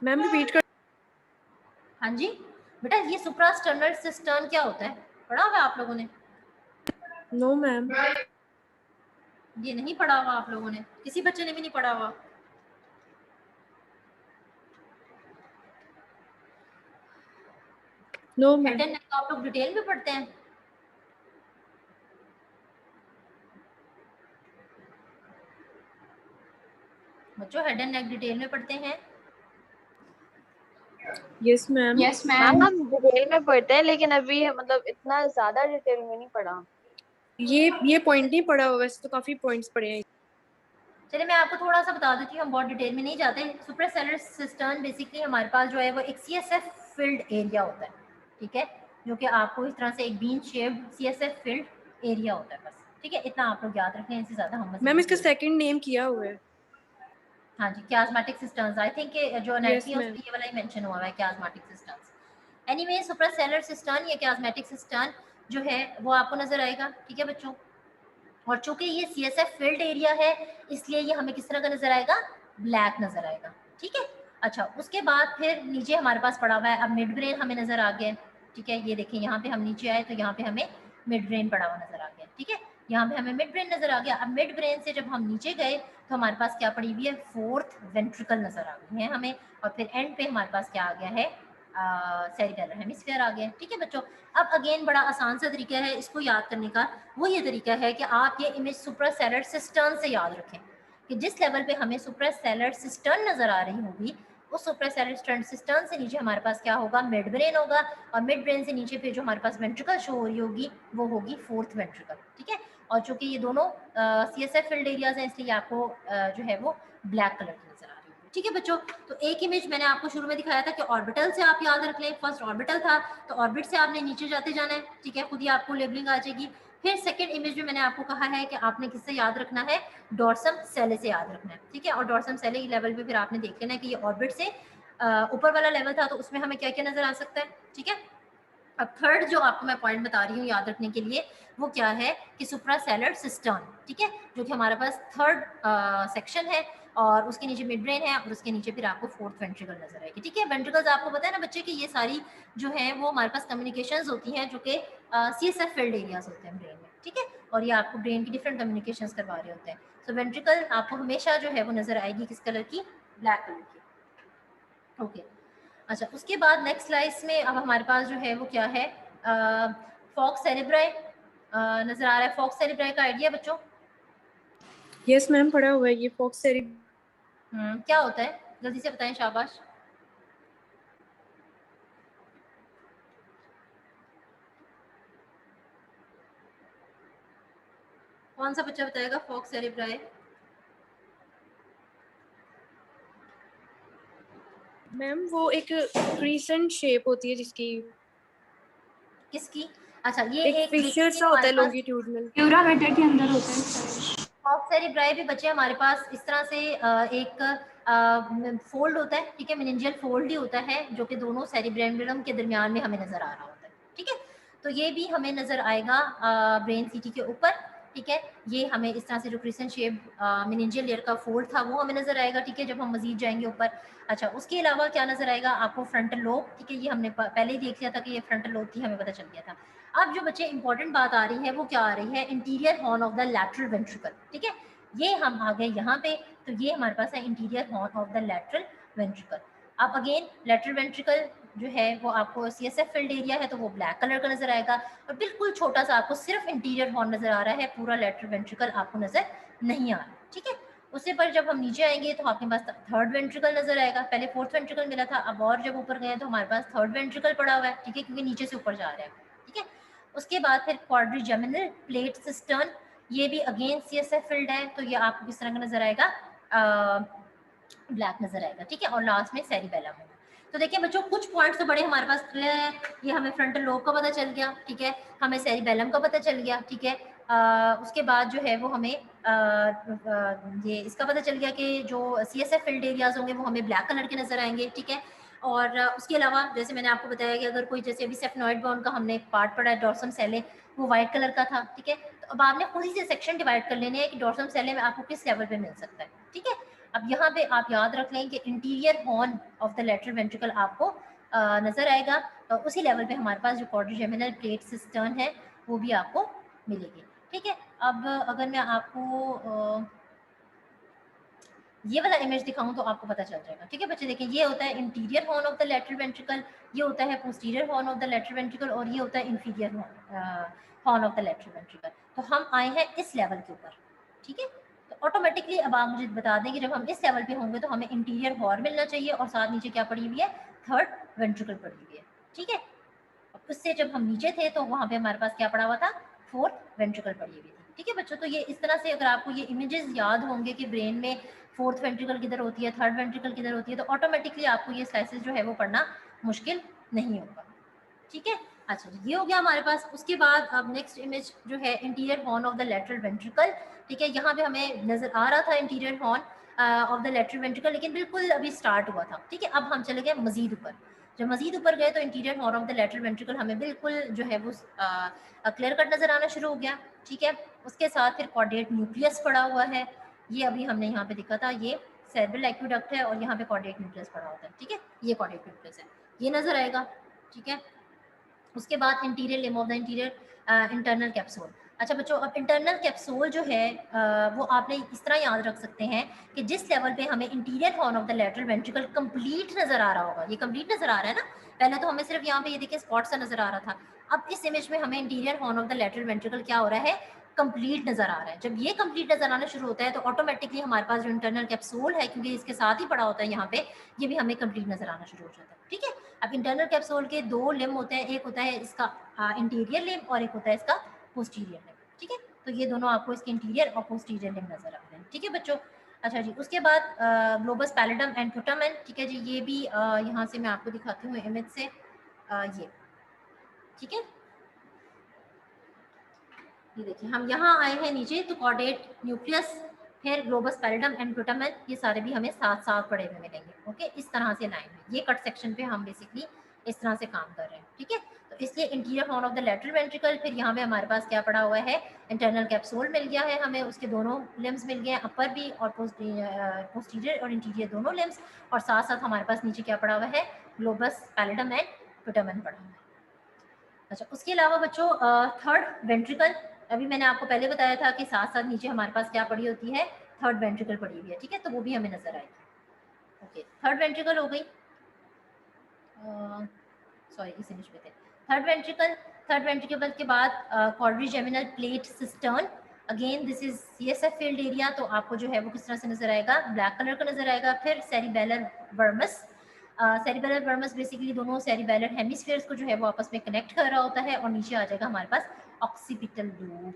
मैम रिपीट कर। हाँ जी बेटा, ये सुप्रास्टर्नल सिस्टर्न क्या होता है, पढ़ा हुआ आप लोगों ने? No ma'am. ये नहीं पढ़ा हुआ आप लोगों ने, किसी बच्चे ने भी नहीं पढ़ा हुआ? No head ma'am. And neck आप लोग डिटेल में पढ़ते हैं? बच्चों हेड एंड नेक डिटेल में पढ़ते हैं? Yes ma'am. यस मैम, हम डिटेल में पढ़ते हैं लेकिन अभी मतलब इतना ज्यादा डिटेल में नहीं पढ़ा। ये पॉइंट नहीं पढ़ा हुआ, वैसे तो काफी पॉइंट्स पढ़े हैं। चलिए मैं आपको थोड़ा सा बता देती हूँ, हम बहुत डिटेल में नहीं जाते। सुप्रासेलुलर सिस्टर्न बेसिकली हमारे पास जो है वो एक सीएसएफ फिल्ड एरिया होता है, ठीक है। जो कि आपको इस तरह से एक bean shaped CSF field area होता है, बस, ठीक है। इतना आप लोग याद रखें, इससे ज्यादा हम मैम इसका डिटेल। सेकंड नेम किया हुआ है। हाँ जी, क्याज़्मेटिक सिस्टम्स, आई थिंक जो यस एनाटॉमी है मैम। उसमें ये वाला ही मेंशन हुआ है, क्याज़्मेटिक सिस्टम्स। एनीवे सुप्रासेलुलर सिस्टर्न या क्याज़्मेटिक सिस्टर्न जो है वो आपको नजर आएगा, ठीक है बच्चों। और चूंकि ये सीएसएफ फील्ड एरिया है इसलिए ये हमें किस तरह का नजर आएगा, ब्लैक नजर आएगा, ठीक है। अच्छा, उसके बाद फिर नीचे हमारे पास पड़ा हुआ है, अब मिड ब्रेन हमें नजर आ गया, ठीक है। ये देखिए यहाँ पे हम नीचे आए तो यहाँ पे हमें मिड ब्रेन पड़ा हुआ नजर आ गया, ठीक है। यहाँ पे हमें मिड ब्रेन नजर आ गया। अब मिड ब्रेन से जब हम नीचे गए तो हमारे पास क्या पड़ी हुई है, फोर्थ वेंट्रिकल नजर आ गई है हमें। और फिर एंड पे हमारे पास क्या आ गया है, सेरिबेलर हेमिस्फीयर आ गया, ठीक है बच्चों। अब अगेन बड़ा आसान सा तरीका है इसको याद करने का, वो ये तरीका है कि आप ये इमेज सुप्रासेलुलर सिस्टर्न से याद रखें कि जिस लेवल पे हमें सुप्रासेलुलर सिस्टर्न नजर आ रही होगी उस सुप्रासेलुलर सिस्टर्न से नीचे हमारे पास क्या होगा, मिड ब्रेन होगा। और मिड ब्रेन से नीचे फिर जो हमारे पास वेंट्रिकल शो हो रही होगी वो होगी फोर्थ वेंट्रिकल, ठीक है। और चूंकि ये दोनों सीएसएफ फील्ड एरियाज हैं इसलिए आपको जो है वो ब्लैक कलर की नजर आ रही होगी, ठीक है बच्चों। तो एक इमेज मैंने आपको शुरू में दिखाया था कि ऑर्बिटल से आप याद रख लें, फर्स्ट ऑर्बिटल था तो ऑर्बिट से आपने नीचे जाते जाना है, ठीक है, खुद ही आपको लेबलिंग आ जाएगी। फिर सेकंड इमेज में मैंने आपको कहा है कि आपने किससे याद रखना है, डॉर्सम सेले से याद रखना है, ठीक है। और डॉर्सम सेले लेवल पे फिर आपने देख लेना है कि ये ऑर्बिट से ऊपर वाला लेवल था तो उसमें हमें क्या क्या नजर आ सकता है, ठीक है। अब थर्ड जो आपको मैं पॉइंट बता रही हूँ याद रखने के लिए वो क्या है कि सुप्रासेलुलर सिस्टम, ठीक है, जो कि हमारे पास थर्ड सेक्शन है और उसके नीचे मिड ब्रेन है और उसके नीचे फिर आपको फोर्थ वेंट्रिकल नजर आएगी, ठीक है। वेंट्रिकल्स आपको पता है ना बच्चे कि ये सारी जो है वो हमारे पास कम्युनिकेशंस होती हैं जो कि सीएसएफ फील्ड एरियाज होते हैं ब्रेन में, ठीक है। और ये आपको ब्रेन की डिफरेंट कम्युनिकेशंस करवा रहे होते हैं। सो वेंट्रिकल आपको हमेशा जो है वो नजर आएगी किस कलर की, ब्लैक कलर की, ओके। अच्छा, उसके बाद नेक्स्ट स्लाइड में अब हमारे पास जो है वो क्या है, फॉक्स सेरेब्राई नजर आ रहा है। फॉक्स सेरेब्राई का आइडिया बच्चों? यस मैम, पढ़ा हुआ है ये फॉक्स सेरी। क्या होता है, जल्दी से बताएं, शाबाश। कौन सा बच्चा बताएगा फॉक्स सेरेब्राई? मैम वो एक क्रीसेंट शेप होती है जिसकी, किसकी? अच्छा, ये एक एक फिशर बेसिकली सा होता हमारे है पास लॉन्गिट्यूडनल। प्यूरामेटर के अंदर होता है। हाफ सेरिब्राई भी बच्चे हमारे पास इस तरह से एक फोल्ड होता है, ठीक है, मेनिंजियल फोल्ड ही होता है जो कि दोनों सेरिब्रम के दरमियान में हमें नजर आ रहा होता है, ठीक है। तो ये भी हमें नजर आएगा ब्रेन सीटी के ऊपर, ठीक है। ये हमें इस तरह से जो क्रिसेंट शेप मेनिंजियल लेयर का फोल्ड था वो हमें नजर आएगा, ठीक है, जब हम मजीद जाएंगे ऊपर। अच्छा, उसके अलावा क्या नजर आएगा आपको? फ्रंटल लोब, ठीक है, ये हमने पहले ही देख लिया था कि ये फ्रंटल लोब थी, हमें पता चल गया था। अब जो बच्चे इंपॉर्टेंट बात आ रही है वो क्या आ रही है? Interior horn of the lateral ventricle, ठीक है। ये हम आ गए यहाँ पे, तो ये हमारे पास है interior horn of the lateral ventricle. अब अगेन लैटरल वेंट्रिकल जो है वो आपको CSF फील्ड एरिया है तो वो ब्लैक कलर का नजर आएगा, और बिल्कुल छोटा सा आपको सिर्फ इंटीरियर हॉर्न नजर आ रहा है, पूरा लैटरल वेंट्रिकल आपको नजर नहीं आ रहा, ठीक है। उससे पर जब हम नीचे आएंगे तो आपके पास थर्ड वेंट्रिकल नजर आएगा, पहले फोर्थ वेंट्रिकल मिला था, अब और जब ऊपर गए तो हमारे पास थर्ड वेंट्रिकल पड़ा हुआ है, ठीक है, क्योंकि नीचे से ऊपर जा रहा है, ठीक है। उसके बाद फिर क्वाड्रिजेमिनल प्लेट सिस्टर्न, ये भी अगेन CSF फील्ड है, तो ये आपको किस तरह का नजर आएगा? ब्लैक नजर आएगा, ठीक है। और लास्ट में सेरिबेलम होगा। तो देखिए बच्चों, कुछ पॉइंट्स तो बड़े हमारे पास क्लियर है। ये हमें फ्रंटल लोब का पता चल गया, ठीक है, हमें सेरिबेलम का पता चल गया, ठीक है। उसके बाद जो है वो हमें ये इसका पता चल गया कि जो CSF फील्ड एरियाज होंगे वो हमें ब्लैक कलर के नजर आएंगे, ठीक है। और उसके अलावा जैसे मैंने आपको बताया कि अगर कोई जैसे अभी सेफनॉइड बोन का हमने पार्ट पढ़ा है, डॉर्सम सेले, वो व्हाइट कलर का था, ठीक है। तो अब आपने खुद ही से सेक्शन डिवाइड कर लेने हैं कि डॉर्सम सेले में आपको किस लेवल पे मिल सकता है, ठीक है। अब यहाँ पे आप याद रख लें कि interior horn of the lateral ventricle आपको नजर आएगा, तो उसी लेवल पे हमारे पास जो क्वाड्रिजेमिनल प्लेट सिस्टर्न है वो भी आपको मिलेगी, ठीक है। अब अगर मैं आपको ये वाला इमेज दिखाऊं तो आपको पता चल जाएगा, ठीक है बच्चे। देखिए, ये होता है interior horn of the lateral ventricle, ये होता है posterior horn of the lateral ventricle, और ये होता है inferior horn of the lateral ventricle. तो हम आए हैं इस लेवल के ऊपर, ठीक है। तो ऑटोमेटिकली अब आप मुझे बता दें कि जब हम इस लेवल पे होंगे तो हमें इंटीरियर हॉर्न मिलना चाहिए, और साथ नीचे क्या पड़ी हुई है? थर्ड वेंट्रिकल पड़ी हुई है, ठीक है। उससे जब हम नीचे थे तो वहां पे हमारे पास क्या पड़ा हुआ था? फोर्थ वेंट्रिकल पड़ी हुई थी, ठीक है बच्चों। तो ये इस तरह से अगर आपको ये इमेजेस याद होंगे कि ब्रेन में फोर्थ वेंट्रिकल किधर होती है, थर्ड वेंट्रिकल किधर होती है, तो ऑटोमेटिकली आपको ये स्लाइसेस जो है वो पढ़ना मुश्किल नहीं होगा, ठीक है। अच्छा, ये हो गया हमारे पास। उसके बाद अब नेक्स्ट इमेज जो है interior horn of the lateral ventricle, ठीक है। यहाँ पे हमें नजर आ रहा था interior horn of the lateral ventricle, लेकिन बिल्कुल अभी स्टार्ट हुआ था, ठीक है। अब हम चले गए मजीद ऊपर। जब मजीद ऊपर गए तो interior horn of the lateral ventricle हमें बिल्कुल जो है वो क्लियर कट नजर आना शुरू हो गया, ठीक है। उसके साथ फिर कॉर्डेट न्यूक्लियस पड़ा हुआ है, ये अभी हमने यहाँ पे देखा था, ये सेरेब्रल एक्वेडक्ट है, और यहाँ पे कॉर्डेट न्यूक्लियस पड़ा होता है, ठीक है। ये कॉर्डेट न्यूक्लियस है, ये नजर आएगा, ठीक है। उसके बाद interior limb of the interior internal capsule. अच्छा बच्चों, अब इंटरनल कैप्सूल जो है वो आपने इस तरह याद रख सकते हैं कि जिस लेवल पे हमें interior horn of the lateral ventricle complete नजर आ रहा होगा, ये कंप्लीट नजर आ रहा है ना, पहले तो हमें सिर्फ यहाँ पे ये देखिए स्पॉट सा नजर आ रहा था, अब इस इमेज में हमें interior horn of the lateral ventricle क्या हो रहा है? कंप्लीट नजर आ रहा है। जब ये कंप्लीट नजर आना शुरू होता है तो ऑटोमेटिकली हमारे पास जो इंटरनल कैप्सूल है, क्योंकि इसके साथ ही पड़ा होता है यहाँ पे, ये भी हमें कंप्लीट नजर आना शुरू हो जाता है, ठीक है। अब इंटरनल कैप्सूल के दो लिम्ब होते हैं, एक होता है इसका इंटीरियर लिम्ब और एक होता है इसका पोस्टीरियर लिम्ब, ठीक है। तो ये दोनों आपको इसके इंटीरियर और पोस्टीरियर लिम्ब नजर आ रहे हैं, ठीक है बच्चों। अच्छा जी, उसके बाद ग्लोबस पैलिडम एंड पुटामेन, ठीक है जी, ये भी यहाँ से मैं आपको दिखाती हूँ इमेज से, ये ठीक है। ये देखिए, हम यहाँ आए हैं नीचे, तो कॉर्डेट न्यूक्लियस, फिर ग्लोबस पैलिडम एंड ग्लूटामेन, ये सारे भी हमें साथ साथ पड़े हुए मिलेंगे, ओके। इस तरह से लाइन में ये कट सेक्शन पे हम बेसिकली इस तरह से काम कर रहे हैं, ठीक है। तो इसलिए interior horn of the lateral ventricle, फिर यहाँ पे हमारे पास क्या पड़ा हुआ है? इंटरनल कैप्सूल मिल गया है हमें, उसके दोनों लिम्स मिल गए हैं, अपर भी और पोस्टीरियर और इंटीरियर दोनों लिम्स, और साथ साथ हमारे पास नीचे क्या पड़ा हुआ है? ग्लोबस पैलिडम एंड ग्लूटामेन पड़ा हुआ है। अच्छा, उसके अलावा बच्चों थर्ड वेंट्रिकल, अभी मैंने आपको पहले बताया था कि साथ साथ नीचे हमारे पास क्या पड़ी होती है? थर्ड वेंट्रिकल पड़ी हुई है, ठीक है। तो वो भी हमें नजर आएगी, ओके। थर्ड वेंट्रिकल हो गई, सॉरी इस इमेज पे थे थर्ड वेंट्रिकल। थर्ड वेंट्रिकल के बाद quadrigeminal plate cistern, again this is CSF field area, तो आपको जो है वो किस तरह से नजर आएगा? ब्लैक कलर का नजर आएगा। फिर सेरिबेलर वर्मस, सेरिबेलर वर्मस बेसिकली दोनों सेरिबेलर हेमिस्फीयर्स को जो है वो आपस में कनेक्ट कर रहा होता है, और नीचे आ जाएगा हमारे पास ऑक्सीपिटल लूप,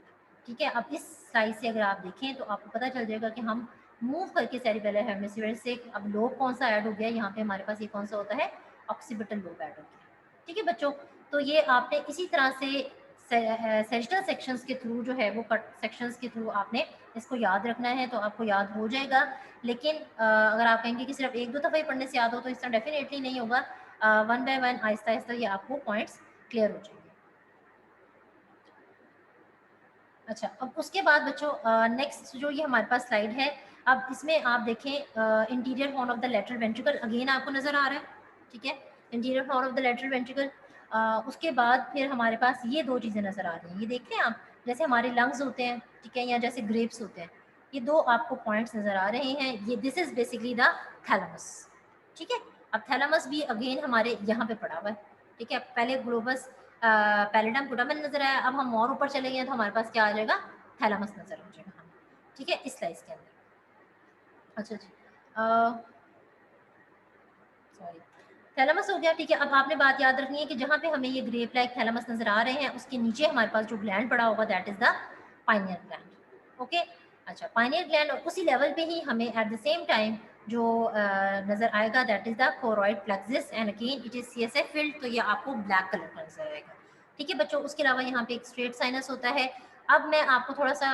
ठीक है। अब इस साइड से अगर आप देखें तो आपको पता चल जाएगा कि हम मूव करके सेरिबेलर हेमिस्फीयर से अब लोब कौन सा ऐड हो गया, यहाँ पे हमारे पास ये कौन सा होता है, ऑक्सीपिटल लोब ऐड हो गया। ठीक है बच्चों, तो ये आपने इसी तरह से सेजिटल सेक्शंस के थ्रू जो है वो कट सेक्शंस के थ्रू आपने इसको याद रखना है, तो आपको याद हो जाएगा। लेकिन अगर आप कहेंगे कि सिर्फ एक दो दफ़ा ही पढ़ने से याद हो, तो इस तरह डेफिनेटली नहीं होगा। One by one Aahista Aahista ये आपको पॉइंट्स क्लियर हो जाएंगे। अच्छा, अब उसके बाद बच्चों नेक्स्ट जो ये हमारे पास स्लाइड है, अब इसमें आप देखें interior horn of the lateral ventricle again आपको नज़र आ रहा है। ठीक है, interior horn of the lateral ventricle. उसके बाद फिर हमारे पास ये दो चीज़ें नज़र आ रही हैं, ये देख रहे हैं आप, जैसे हमारे लंग्स होते हैं, ठीक है, या जैसे ग्रेप्स होते हैं, ये दो आपको पॉइंट्स नज़र आ रहे हैं। ये this is basically the thalamus. ठीक है, अब थैलेमस भी अगेन हमारे यहाँ पे पड़ा हुआ है। ठीक है, पहले ग्लोबस पैलिडम पुटामन नजर आया, अब हम और ऊपर चले गए तो हमारे पास क्या आ जाएगा, थैलेमस नजर आ जाएगा हमें। ठीक है, इस स्लाइस के अंदर। अच्छा जी, सॉरी, थैलेमस हो गया। ठीक है, अब आपने बात याद रखनी है कि जहाँ पे हमें ये ग्रेप लाइक थैलेमस नजर आ रहे हैं, उसके नीचे हमारे पास जो ग्लैंड पड़ा होगा that is the pineal gland. Okay, अच्छा, पाइनियल ग्लैंड, और उसी लेवल पे ही हमें एट द सेम टाइम जो नजर आएगा that is the choroid plexus and again it is CSF field, तो ये आपको ब्लैक कलर का नजर आएगा। ठीक है बच्चों, उसके अलावा यहाँ पे एक स्ट्रेट साइनस होता है। अब मैं आपको थोड़ा सा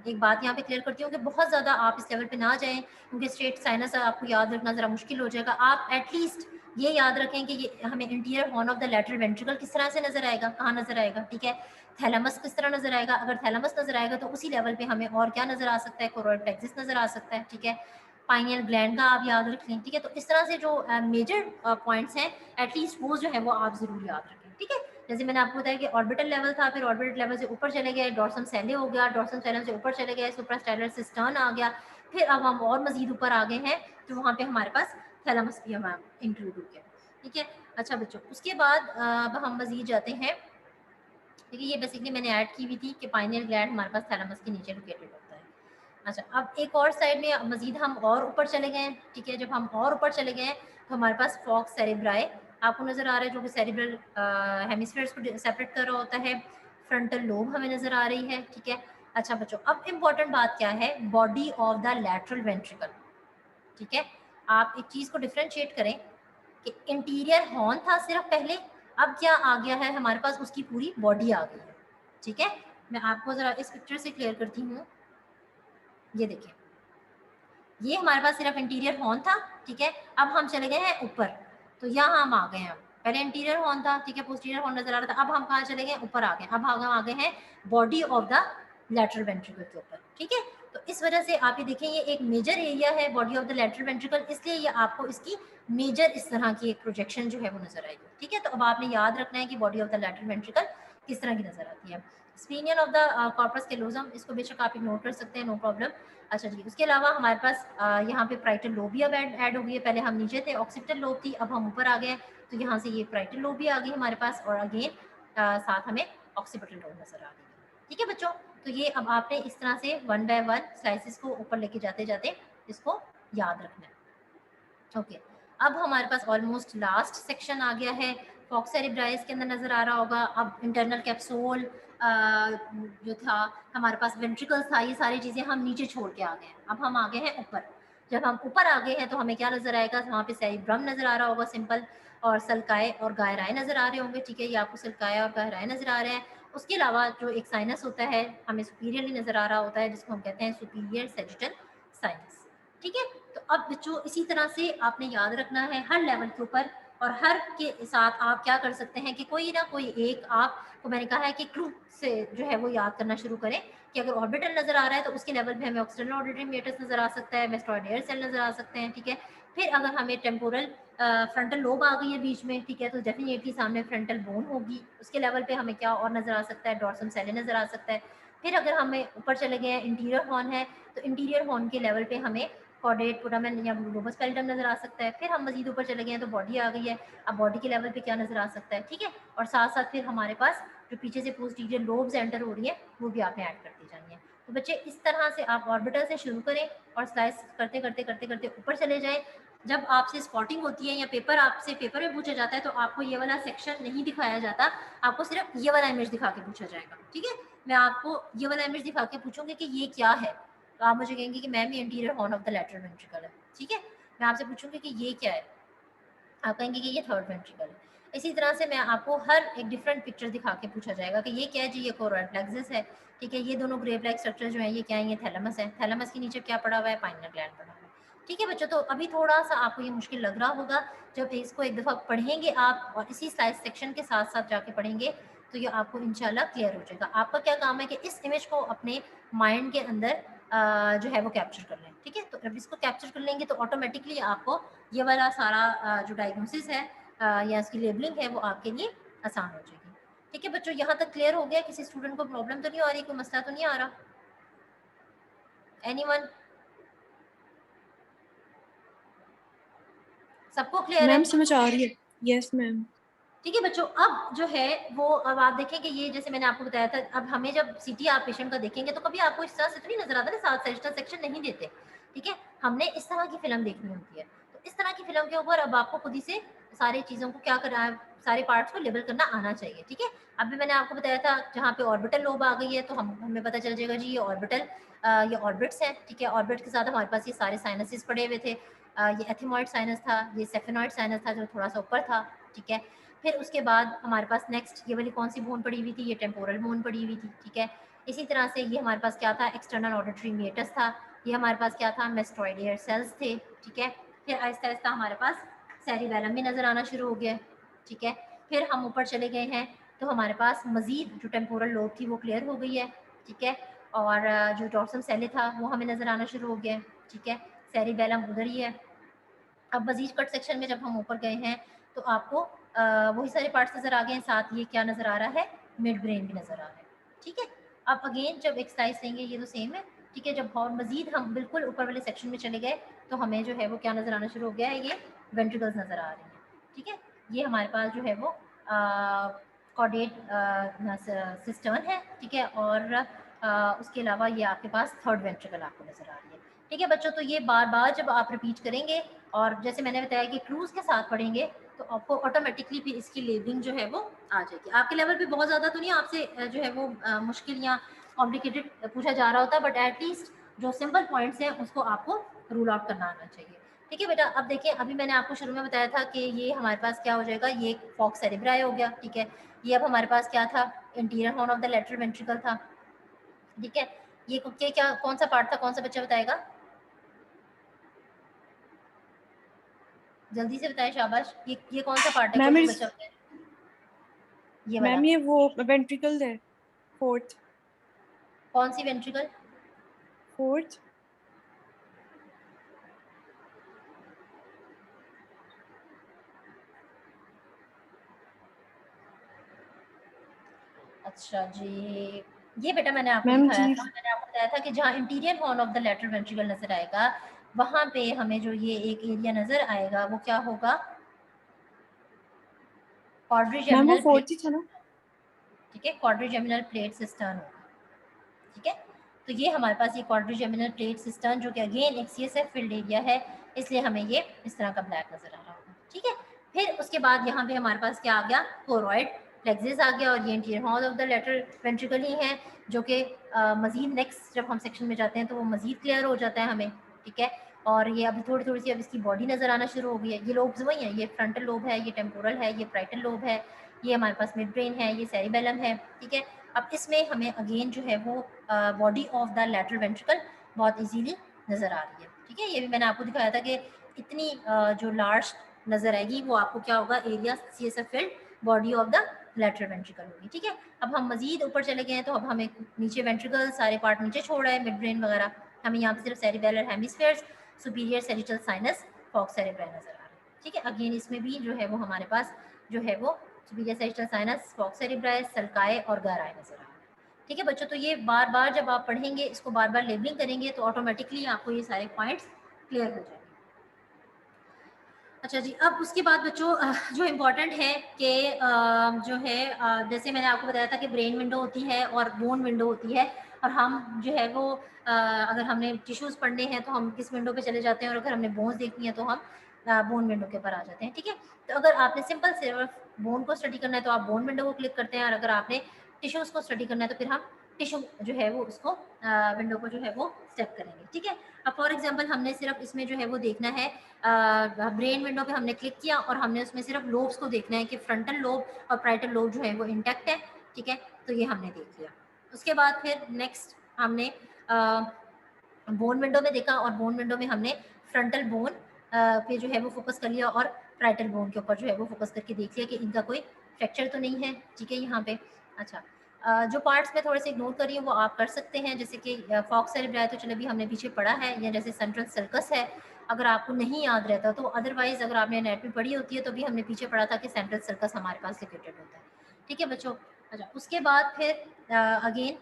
एक बात यहाँ पे क्लियर करती हूँ कि बहुत ज़्यादा आप इस लेवल पे ना जाएं, क्योंकि स्ट्रेट साइनस आपको याद रखना ज़रा मुश्किल हो जाएगा। आप एटलीस्ट ये याद रखें कि ये हमें interior horn of the lateral ventricle किस तरह से नजर आएगा, कहाँ नजर आएगा। ठीक है, थैलेमस किस तरह नजर आएगा, अगर थैलेमस नजर आएगा तो उसी लेवल पे हमें और क्या नजर आ सकता है, कोरॉइड प्लेक्सिस नजर आ सकता है। ठीक है, पाइनियल ग्लैंड का आप याद रख लें। ठीक है, तो इस तरह से जो मेजर पॉइंट्स हैं एटलीस्ट वो जो है वो आप जरूर याद रखें। ठीक है, जैसे मैंने आपको बताया कि ऑर्बिटल लेवल था, फिर ऑर्बिटल लेवल से ऊपर चले गए, डॉर्सम सेले हो गया, डॉर्सम सेले से ऊपर चले गए, सुप्रास्टाइलर सिस्टर्न आ गया, फिर अब हम और मजीद ऊपर आ गए हैं तो वहाँ पे हमारे पास थैलेमस भी हमारा इंक्लूड हो गया। ठीक है, अच्छा बच्चों, उसके बाद अब हम मजीद जाते हैं। ठीक है, ये बेसिकली मैंने ऐड की हुई थी कि पाइनियल ग्लैंड हमारे पास थैलेमस के नीचे लोकेटेड होता है। अच्छा, अब एक और साइड में मजीद हम और ऊपर चले गए हैं। ठीक है, जब हम और ऊपर चले गए हैं तो हमारे पास फॉक्स सेरेब्राई आपको नज़र आ रहा है, जो कि सेरिब्रल हेमिस्फीयर्स को सेपरेट कर रहा होता है। फ्रंटल लोब हमें नज़र आ रही है। ठीक है, अच्छा बच्चों, अब इम्पॉर्टेंट बात क्या है, body of the lateral ventricle. ठीक है, आप एक चीज़ को डिफ्रेंशिएट करें कि इंटीरियर हॉर्न था सिर्फ पहले, अब क्या आ गया है हमारे पास, उसकी पूरी बॉडी आ गई है। ठीक है, मैं आपको ज़रा इस पिक्चर से क्लियर करती हूँ। ये देखिए, ये हमारे पास सिर्फ इंटीरियर हॉर्न था। ठीक है, अब हम चले गए हैं ऊपर, तो यहाँ हम आ गए हैं। पहले इंटीरियर हॉर्न था, ठीक है, पोस्टीरियर हॉर्न नजर आ रहा था, अब हम कहाँ चले गए, ऊपर आ गए। अब हम आ गए हैं body of the lateral ventricle के ऊपर। ठीक है, तो इस वजह से आप ये देखें, ये एक मेजर एरिया है body of the lateral ventricle, इसलिए ये आपको इसकी मेजर इस तरह की एक प्रोजेक्शन जो है वो नजर आएगी। ठीक है, तो अब आपने याद रखना है कि body of the lateral ventricle किस तरह की नजर आती है। स्पीनियन ऑफ द कॉर्पस कैलोजम, इसको बेशक आप इग्नोर कर सकते हैं, नो प्रॉब्लम। अच्छा जी, उसके अलावा हमारे पास यहाँ पे प्राइटल लोब भी अब ऐड हो गई है। पहले हम नीचे थे, ऑक्सीपिटल लोब थी, अब हम ऊपर आ गए, तो यहाँ से ये प्राइटल लोब भी आ गई हमारे पास, और अगेन साथ हमें ऑक्सीपिटल लोब नजर आ गई। ठीक है बच्चों, तो ये अब आपने इस तरह से वन बाय वन स्लाइसिस को ऊपर लेके जाते जाते इसको याद रखना है। ओके, अब हमारे पास ऑलमोस्ट लास्ट सेक्शन आ गया है, फॉक्स सेरेब्राइस के अंदर नजर आ रहा होगा। अब इंटरनल कैप्सूल जो था हमारे पास, वेंट्रिकल्स था, ये सारी चीज़ें हम नीचे छोड़ के आ गए हैं। अब हम आ गए हैं ऊपर। जब हम ऊपर आ गए हैं तो हमें क्या नजर आएगा, वहाँ पे सेरिब्रम नजर आ रहा होगा सिंपल, और सल्काए और गायराए नजर आ रहे होंगे। ठीक है, ये आपको सल्काए और गायराए नजर आ रहे हैं। उसके अलावा जो एक साइनस होता है हमें सुपीरियरली नजर आ रहा होता है, जिसको हम कहते हैं सुपीरियर सेजिटल साइनस। ठीक है, तो अब बच्चों इसी तरह से आपने याद रखना है हर लेवल के ऊपर, और हर के साथ आप क्या कर सकते हैं कि कोई ना कोई एक आपको, मैंने कहा है कि क्लू से जो है वो याद करना शुरू करें कि अगर ऑर्बिटल नजर आ रहा है तो उसके लेवल पे हमें ऑक्सीजन ऑडिटरी मेटस नजर आ सकता है, वेस्टॉइड एयर सेल नजर आ सकते हैं। ठीक है, फिर अगर हमें टेम्पोरल फ्रंटल लोब आ गई है बीच में, ठीक है, तो डेफिनेटली सामने फ्रंटल बोन होगी, उसके लेवल पे हमें क्या और नजर आ सकता है, डॉर्सम सेले नजर आ सकता है। फिर अगर हमें ऊपर चले गए हैं, इंटीरियर हॉर्न है, तो इंटीरियर हॉर्न के लेवल पे हमें कॉर्डेट पुटामेन या लोबस पैलेटम नजर आ सकता है। फिर हम मजीद ऊपर चले गए हैं तो बॉडी आ गई है, अब बॉडी के लेवल पे क्या नजर आ सकता है। ठीक है, और साथ साथ फिर हमारे पास जो पीछे से पोस्टीरियर लोब्स एंटर हो रही है वो भी आपने ऐड करती जानी है। तो बच्चे इस तरह से आप ऑर्बिटल से शुरू करें और स्लाइस करते करते करते करते ऊपर चले जाएं। जब आपसे स्पॉटिंग होती है या पेपर आपसे पेपर में पूछा जाता है तो आपको ये वाला सेक्शन नहीं दिखाया जाता, आपको सिर्फ ये वाला इमेज दिखा के पूछा जाएगा। ठीक है, मैं आपको ये वाला इमेज दिखा के पूछूंगी कि ये क्या है, तो आप मुझे कहेंगे कि मैम ये interior horn of the lateral ventricle है, ठीक है। मैं आपसे पूछूंगी कि ये क्या है, आप कहेंगे कि ये थर्ड वेंट्रिकल है। इसी तरह से मैं आपको हर एक डिफरेंट पिक्चर दिखा के पूछा जाएगा कि ये क्या है जी, ये कोरोइड प्लेक्सस है, ठीक है। ये दोनों ग्रेव लाइक स्ट्रक्चर जो है ये क्या है, ये थैलेमस है। थैलेमस के नीचे क्या पड़ा हुआ है, पाइनियल ग्लैंड पड़ा हुआ है, ठीक है बच्चों। तो अभी थोड़ा सा आपको ये मुश्किल लग रहा होगा, जब इसको एक दफ़ा पढ़ेंगे आप और इसी स्लाइड सेक्शन के साथ साथ जाके पढ़ेंगे तो ये आपको इंशाल्लाह क्लियर हो जाएगा। आपका क्या काम है कि इस इमेज को अपने माइंड के अंदर जो है वो कैप्चर कर लें, ठीक है। तो जब इसको कैप्चर कर लेंगे तो ऑटोमेटिकली आपको ये वाला सारा जो डायग्नोसिस है या इसकी लेबलिंग है वो आपके लिए आसान हो जाएगी, ठीक है बच्चों। यहाँ तक क्लियर हो गया? किसी स्टूडेंट को प्रॉब्लम तो नहीं आ रही, कोई मसला तो नहीं आ रहा? एनीवन? सबको क्लियर है? मैम समझ आ रही है? Yes ma'am. ठीक है बच्चों। अब जो है वो अब आप देखेंगे, ये जैसे मैंने आपको बताया था, अब हमें जब सीटी आप पेशेंट का देखेंगे तो कभी आपको इस तरह से तो नहीं नजर आता ना, साथ सेक्शन सेक्शन नहीं देते, ठीक है। हमने इस तरह की फिल्म देखनी होती है, तो इस तरह की फिल्म के ऊपर अब आपको खुद ही से सारी चीज़ों को क्या करना है, सारे पार्ट्स को लेबल करना आना चाहिए, ठीक है। अभी मैंने आपको बताया था जहाँ पे ऑर्बिटल लोब आ गई है तो हमें पता चल जाएगा जी ये ऑर्बिटल ये ऑर्बिट्स हैं, ठीक है। ऑर्बिट के साथ हमारे पास ये सारे साइनसेस पड़े हुए थे, ये एथिमॉइड साइनस था, ये सेफेनॉइड साइनस था जो थोड़ा सा ऊपर था, ठीक है। फिर उसके बाद हमारे पास नेक्स्ट ये वाली कौन सी बोन पड़ी हुई थी, ये टेम्पोरल बोन पड़ी हुई थी, ठीक है। इसी तरह से ये हमारे पास क्या था, एक्सटर्नल ऑडिटरी मेटस था। ये हमारे पास क्या था, मेस्टोइड एयर सेल्स थे, ठीक है। फिर आहिस्ता आहिस्ता हमारे पास सेरिबेलम भी नज़र आना शुरू हो गया, ठीक है। फिर हम ऊपर चले गए हैं तो हमारे पास मजीद जो टेम्पोरल लोब थी वो क्लियर हो गई है, ठीक है। और जो डॉर्सम सेले था वो हमें नज़र आना शुरू हो गया, ठीक है। सेरिबेलम उधर ही है। अब मजीद कट सेक्शन में जब हम ऊपर गए हैं तो आपको वही सारे पार्ट्स नज़र आ गए हैं, साथ ये क्या नज़र आ रहा है, मिड ब्रेन भी नज़र आ रहा है, ठीक है। अब अगेन जब एक स्लाइस लेंगे ये तो सेम है, ठीक है। जब और मजीद हम बिल्कुल ऊपर वाले सेक्शन में चले गए तो हमें जो है वो क्या नज़र आना शुरू हो गया है, ये वेंट्रिकल्स नज़र आ रही हैं, ठीक है। ये हमारे पास जो है वो कॉर्डेट सिस्टर्न है, ठीक है। और उसके अलावा ये आपके पास थर्ड वेंट्रिकल आपको नज़र आ रही है, ठीक है बच्चों। तो ये बार बार जब आप रिपीट करेंगे और जैसे मैंने बताया कि क्लूज के साथ पढ़ेंगे तो आपको ऑटोमेटिकली फिर इसकी लेबलिंग जो है वो आ जाएगी। आपके लेवल पे बहुत ज़्यादा तो नहीं आपसे जो है वो मुश्किल या कॉम्प्लिकेटेड पूछा जा रहा होता, बट एटलीस्ट जो सिंपल पॉइंट्स हैं उसको आपको रूल आउट करना आना चाहिए, ठीक है बेटा। अब देखिए अभी मैंने आपको शुरू में बताया था कि ये हमारे पास क्या हो जाएगा, ये फॉक्स सेरेब्राई हो गया, ठीक है। ये अब हमारे पास क्या था, interior horn of the lateral ventricle था, ठीक है। ये क्या कौन सा पार्ट था, कौन सा बच्चा बताएगा, जल्दी से बताएं, शाबाश। ये कौन सा पार्ट है, कोई मैम भी बच्चा बताए, ये वाला। मैम ये वो वेंट्रिकल है, फोर्थ। कौन सी वेंट्रिकल? फोर्थ। अच्छा जी, ये बेटा मैंने आपको मैम दिखाया जी था, मैंने आपको बताया था कि जहाँ interior horn of the lateral ventricle नजर आएगा वहां पे हमें जो ये एक एरिया नजर आएगा वो क्या होगा, मैम वो क्वाड्रिजेमिनल प्लेट, फोर्थ ही था ना? ठीक है। क्वाड्रिजेमिनल प्लेट सिस्टर्न होगा, ठीक है। तो ये हमारे पास ये क्वाड्रिजेमिनल प्लेट सिस्टर्न जो कि अगेन एक सीएसएफ फील्ड एरिया है, इसलिए हमें ये इस तरह का ब्लैक नजर आ रहा होगा, ठीक है। फिर उसके बाद यहाँ पे हमारे पास क्या आ गया, कोरोइड प्लेक्सिस आ गया, और ये interior horn of the lateral ventricle ही है जो कि मजीद नेक्स्ट जब हम सेक्शन में जाते हैं तो वो मजीद क्लियर हो जाता है हमें, ठीक है। और ये अभी थोड़ी थोड़ी सी अब इसकी बॉडी नज़र आना शुरू हो गई है। ये लोब्स वही है, ये फ्रंटल लोब है, ये टेम्पोरल है, ये प्राइटल लोब है, ये हमारे पास मिड ब्रेन है, ये सेरिबेलम है, ठीक है। अब इसमें हमें अगेन जो है वो body of the lateral ventricle बहुत इजीली नज़र आ रही है, ठीक है। ये भी मैंने आपको दिखाया था कि इतनी जो लार्ज नज़र आएगी वो आपको क्या होगा, area CSF field body of the lateral ventricle होगी, ठीक है। अब हम मजीद ऊपर चले गए हैं तो अब हमें नीचे वेंट्रिकल सारे पार्ट नीचे छोड़ रहा है, मिड ब्रेन वगैरह, हमें यहाँ पे सिर्फ cerebellar hemispheres, superior sagittal sinus, falx cerebri नज़र आ रहा है, ठीक है। अगेन इसमें भी जो है वो हमारे पास जो है वो superior sagittal sinus, falx cerebri, सल्काए और गाराए नज़र आ रहा है, ठीक है बच्चों। तो ये बार बार जब आप पढ़ेंगे, इसको बार बार लेबलिंग करेंगे तो ऑटोमेटिकली आपको ये सारे पॉइंट्स क्लियर हो जाएंगे। अच्छा जी, अब उसके बाद बच्चों जो इम्पोर्टेंट है कि जो है जैसे मैंने आपको बताया था कि ब्रेन विंडो होती है और बोन विंडो होती है, और हम जो है वो अगर हमने टिश्यूज़ पढ़ने हैं तो हम किस विंडो पे चले जाते हैं, और अगर हमने बोन्स देखनी है तो हम बोन विंडो के ऊपर आ जाते हैं, ठीक है। तो अगर आपने सिंपल सिर्फ बोन को स्टडी करना है तो आप बोन विंडो को क्लिक करते हैं, और अगर आपने टिश्यूज़ को स्टडी करना है तो फिर हम टिश्यू जो है वो उसको विंडो को जो है वो स्टेप करेंगे, ठीक है। अब फॉर एग्जांपल हमने सिर्फ इसमें जो है वो देखना है, ब्रेन विंडो पे हमने क्लिक किया और हमने उसमें सिर्फ लोब्स को देखना है कि फ्रंटल लोब और पैराइटल लोब जो है वो इंटैक्ट है, ठीक है। तो ये हमने देख लिया। उसके बाद फिर नेक्स्ट हमने बोन विंडो में देखा और बोन विंडो में हमने फ्रंटल बोन पे जो है वो फोकस कर लिया और पैराइटल बोन के ऊपर जो है वो फोकस करके देख लिया कि इनका कोई फ्रैक्चर तो नहीं है, ठीक है यहाँ पे। अच्छा, जो पार्ट्स में थोड़े से इग्नोर कर रही हूँ वो आप कर सकते हैं, जैसे कि फॉक्स सेरेब्राई तो चलो अभी हमने पीछे पढ़ा है, या जैसे सेंट्रल सर्कस है, अगर आपको नहीं याद रहता तो अदरवाइज अगर आपने एनाटॉमी पढ़ी होती है तो भी हमने पीछे पढ़ा था कि सेंट्रल सर्कस हमारे पास लोकेटेड होता है, ठीक है बच्चों। अच्छा, उसके बाद फिर again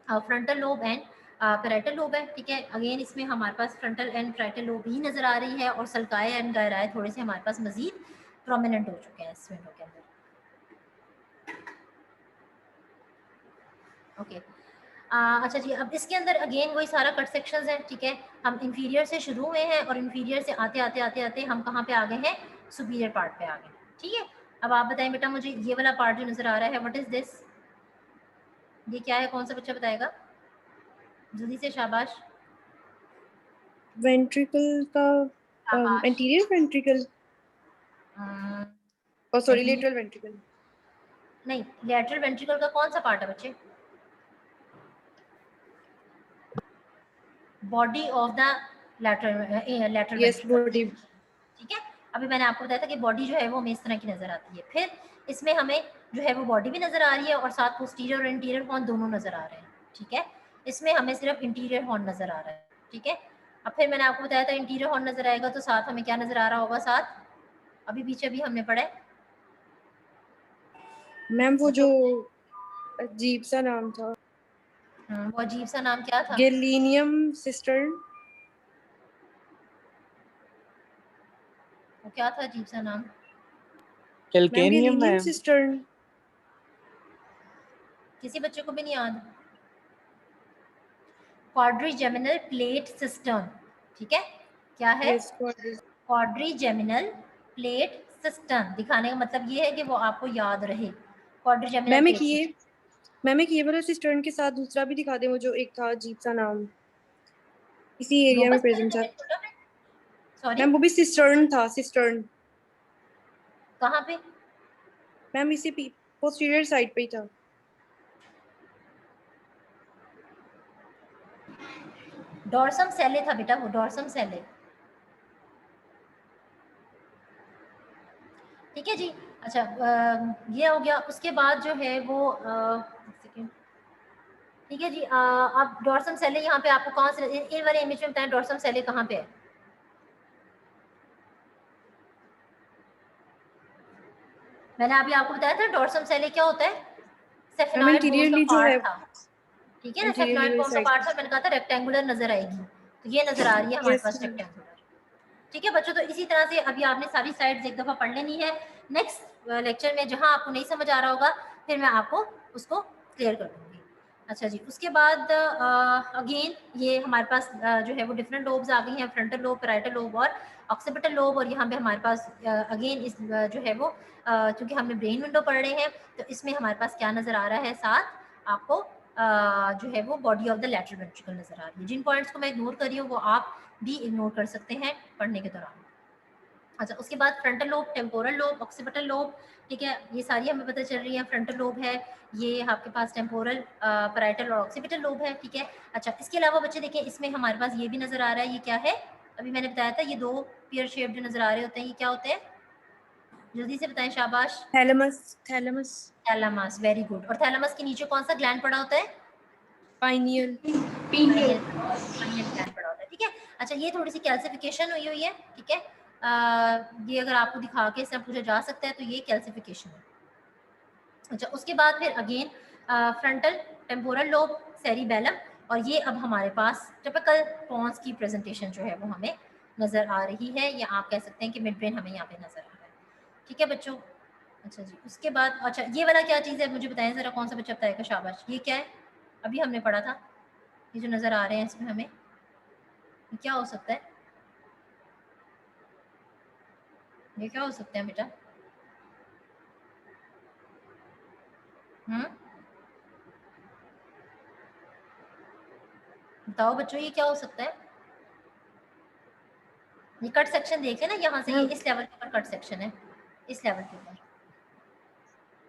frontal lobe and parietal lobe है, ठीक है। अगेन इसमें हमारे पास फ्रंटल एंड पैराइटल लोब ही नजर आ रही है और सल्काए एंड गायराए थोड़े से हमारे पास मजीद प्रोमिनेंट हो चुके हैं इस विंडो के अंदर, ओके। अच्छा जी, अब इसके अंदर अगेन वही सारा कट सेक्शंस हैं, ठीक है। हम इंफीरियर से शुरू हुए हैं और इंफीरियर से आते आते आते आते हम कहाँ पे आ गए हैं, सुपीरियर पार्ट पे आ गए, ठीक है। अब आप बताएं बेटा मुझे ये वाला पार्ट जो नजर आ रहा है, व्हाट इज दिस, ये क्या है, कौन सा बच्चा बताएगा जल्दी से, शाबाश। वेंट्रिकल का शाबाश। एंटीरियर वेंट्रिकल, और सॉरी एंटीरियर लेटरल वेंट्रिकल। नहीं, लैटरल वेंट्रिकल का कौन सा पार्ट है बच्चे, body of the lateral yes ventricle, body. ठीक है। अभी मैंने आपको बताया था कि बॉडी जो है वो हमें इस तरह की नजर आती है, फिर इसमें हमें जो है वो बॉडी भी नजर आ रही है और साथ पोस्टीरियर और इंटीरियर हॉर्न दोनों नजर आ रहे हैं, ठीक है। इसमें हमें सिर्फ इंटीरियर हॉर्न नजर आ रहा है, ठीक है। अब फिर मैंने आपको बताया था इंटीरियर हॉर्न नजर आएगा तो साथ हमें क्या नजर आ रहा होगा, साथ अभी पीछे भी हमने पढ़ा है मैम वो जो बच्चों, अजीब सा नाम था, वो अजीब सा नाम क्या था, गैलेनियम सिस्टर्न। वो क्या था अजीब सा नाम, मैम कैल्केनियम गैलेनियम मैम। सिस्टर्न। किसी बच्चे को भी नहीं याद, क्वाड्रीजेमिनल प्लेट सिस्टम, ठीक है। क्या है, यस क्वाड्री। क्वाड्रीजेमिनल प्लेट सिस्टम, दिखाने का मतलब ये है कि वो आपको याद रहे, क्वाड्रीजेमिनल मैम एक प्लेट ये, सिस्टम। मैम एक ये वाला सिस्टर्न के साथ दूसरा भी दिखा दे, वो जो एक था अजीब सा नाम, इसी एरिया में लोबस प्रेजेंट था। सॉरी, मैम वो भी सिस्टर्न था, सिस्टर्न। कहाँ पे, मैम इसी पोस्टीरियर साइड पे ही था। डॉर्सम सेले था बेटा, वो डॉर्सम सेले, ठीक है जी। अच्छा, ये हो गया। उसके बाद जो है वो ठीक है जी, अब डॉर्सम सेले यहाँ पे आपको कहाँ से इन वाले इमेज में बताएं, डॉर्सम सेले कहाँ पे है, मैंने अभी आपको बताया था डॉर्सम सेले क्या होता है, मैम सेफेनॉइड बोन का इंटीरियरली जो पार्ट है, था, ठीक है ना। इंटीरियरली सेफेनॉइड वाली बोन का साइड पार्ट पे। था, मैंने कहा था रेक्टेंगुलर नजर आएगी, तो ये नजर आ रही है हमारे यस पास मैम। रेक्टेंगुलर, ठीक है बच्चों। तो इसी तरह से अभी आपने सारी स्लाइड्स एक दफा पढ़ लेनी है, नेक्स्ट लेक्चर में जहां आपको नहीं समझ आ रहा होगा फिर मैं आपको उसको क्लियर कर दूंगी। अच्छा जी, उसके बाद अगेन ये हमारे पास जो है वो डिफरेंट लोब्स आ गई हैं, फ्रंटल लोब, पैराइटल लोब और ऑक्सीपिटल लोब, और यहाँ पे हमारे पास अगेन इस जो है वो क्योंकि हमने ब्रेन विंडो पढ़ रहे हैं तो इसमें हमारे पास क्या नजर आ रहा है, साथ आपको जो है वो body of the lateral ventricle नजर आ रही है। जिन पॉइंट्स को मैं इग्नोर कर रही हूँ वो आप भी इग्नोर कर सकते हैं पढ़ने के दौरान। अच्छा, उसके बाद frontal lobe, temporal lobe, occipital lobe, ठीक है, ये सारी हमें पता चल रही है। फ्रंटल लोब है, ये आपके पास टेम्पोरल, पैराइटल और ऑक्सीपिटल लोब है, ठीक है। अच्छा, इसके अलावा बच्चे देखिए इसमें हमारे पास ये भी नजर आ रहा है, ये क्या है, अभी मैंने बताया था ये दो पेयर शेप जो नजर आ रहे होते हैं, ये क्या होते हैं, जल्दी से बताएं, शाबाश। Thalamus, thalamus. Thalamus, very good. और थैलेमस के नीचे कौन सा ग्लैंड पड़ा होता है, पाइनियल। पीनियल। पाइनियल ग्लैंड पड़ा होता है, ठीक है। अच्छा, ये थोड़ी सी कैल्सिफिकेशन हुई हुई है, ठीक है। ये अगर आपको दिखा के इससे पूछा जा सकता है तो ये कैल्सिफिकेशन है। अच्छा, उसके बाद फिर again frontal, temporal lobe, cerebellum, और ये अब हमारे पास टिपिकल पॉन्स की प्रेजेंटेशन जो है वो हमें नजर आ रही है, या आप कह सकते हैं कि मिड ब्रेन हमें यहाँ पे नजर आ रहा है, ठीक है बच्चों। अच्छा जी, उसके बाद अच्छा ये वाला क्या चीज़ है मुझे बताएं जरा, कौन सा बच्चा बताएगा, शाबाश। ये क्या है, अभी हमने पढ़ा था, ये जो नजर आ रहे हैं इसमें हमें, ये क्या हो सकता है, ये क्या हो सकता है बेटा, हम्म, बताओ बच्चों ये क्या हो सकता है? ये कट सेक्शन देख लेना, यहाँ से ये इस लेवल के ऊपर कट सेक्शन है, इस लेवल के ऊपर।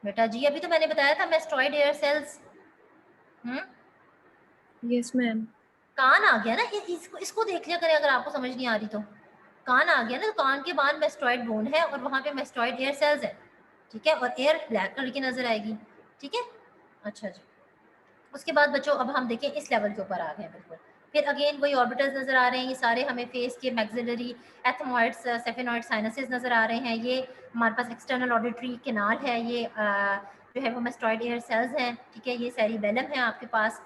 बेटा जी अभी तो मैंने बताया था mastoid air cells. Yes ma'am. कान आ गया ना, इसको देख लिया करें अगर आपको समझ नहीं आ रही तो। कान आ गया ना, तो कान के बाद मेस्टॉइड बोन है और वहाँ पे मेस्टॉइड एयर सेल्स है, ठीक है, और एयर ब्लैक कलर की नजर आएगी, ठीक है। अच्छा जी, उसके बाद बच्चों अब हम देखें इस लेवल के ऊपर आ गए बिल्कुल। फिर अगेन वही ऑर्बिटल्स नजर आ रहे हैं, ये सारे हमें फेस के मैक्सिलरी, एथमोइड्स, सेफेनॉइड साइनसेस नजर आ रहे हैं। ये हमारे पास एक्सटर्नल ऑडिटरी कैनाल है, ये जो है वो मेस्टॉइड एयर सेल्स हैं, ठीक है। ये सेरिबेलम है आपके पास,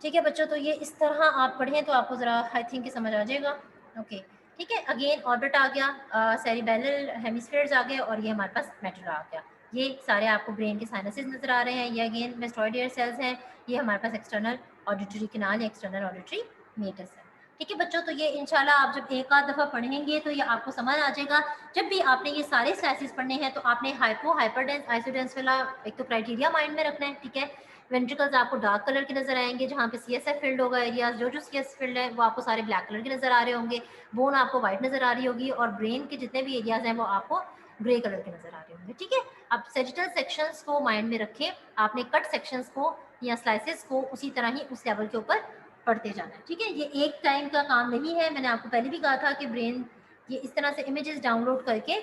ठीक है बच्चों। तो ये इस तरह आप पढ़ें तो आपको ज़रा आई थिंक समझ आ जाएगा। ओके ठीक है, अगेन ऑर्बिट आ गया, सेरिबेलल हेमिस्फीयर्स आ गए और ये हमारे पास मेटल आ गया। ये सारे आपको ब्रेन के साइनसेस नजर आ रहे हैं। ये अगेन मेस्टॉइड एयर सेल्स हैं। ये हमारे पास एक्सटर्नल ऑडिटरी कैनाल या एक्सटर्नल ऑडिटरी मेटस है, ठीक है बच्चों। तो ये इंशाल्लाह आप जब एक आध दफ़ा पढ़ेंगे तो ये आपको समझ आ जाएगा। जब भी आपने ये सारे स्लाइसेस पढ़ने हैं तो आपने हाइपो, हाइपरडेंस, आइसोडेंस वाला एक तो क्राइटेरिया माइंड में रखना है, ठीक है। वेंट्रिकल्स आपको डार्क कलर के नजर आएंगे, जहाँ पे सीएसएफ फील्ड होगा एरियाज, जो सीएस फील्ड है वो आपको सारे ब्लैक कलर के नजर आ रहे होंगे। बोन आपको व्हाइट नजर आ रही होगी और ब्रेन के जितने भी एरियाज हैं वो आपको ग्रे कलर के नजर आ रहे होंगे, ठीक है। अब सेजिटल सेक्शंस को माइंड में रखें, आपने कट सेक्शंस को या स्लाइसेस को उसी तरह ही उस लेवल के ऊपर पढ़ते जाना है, ठीक है। ये एक टाइम का काम नहीं है, मैंने आपको पहले भी कहा था कि ब्रेन ये इस तरह से इमेजेस डाउनलोड करके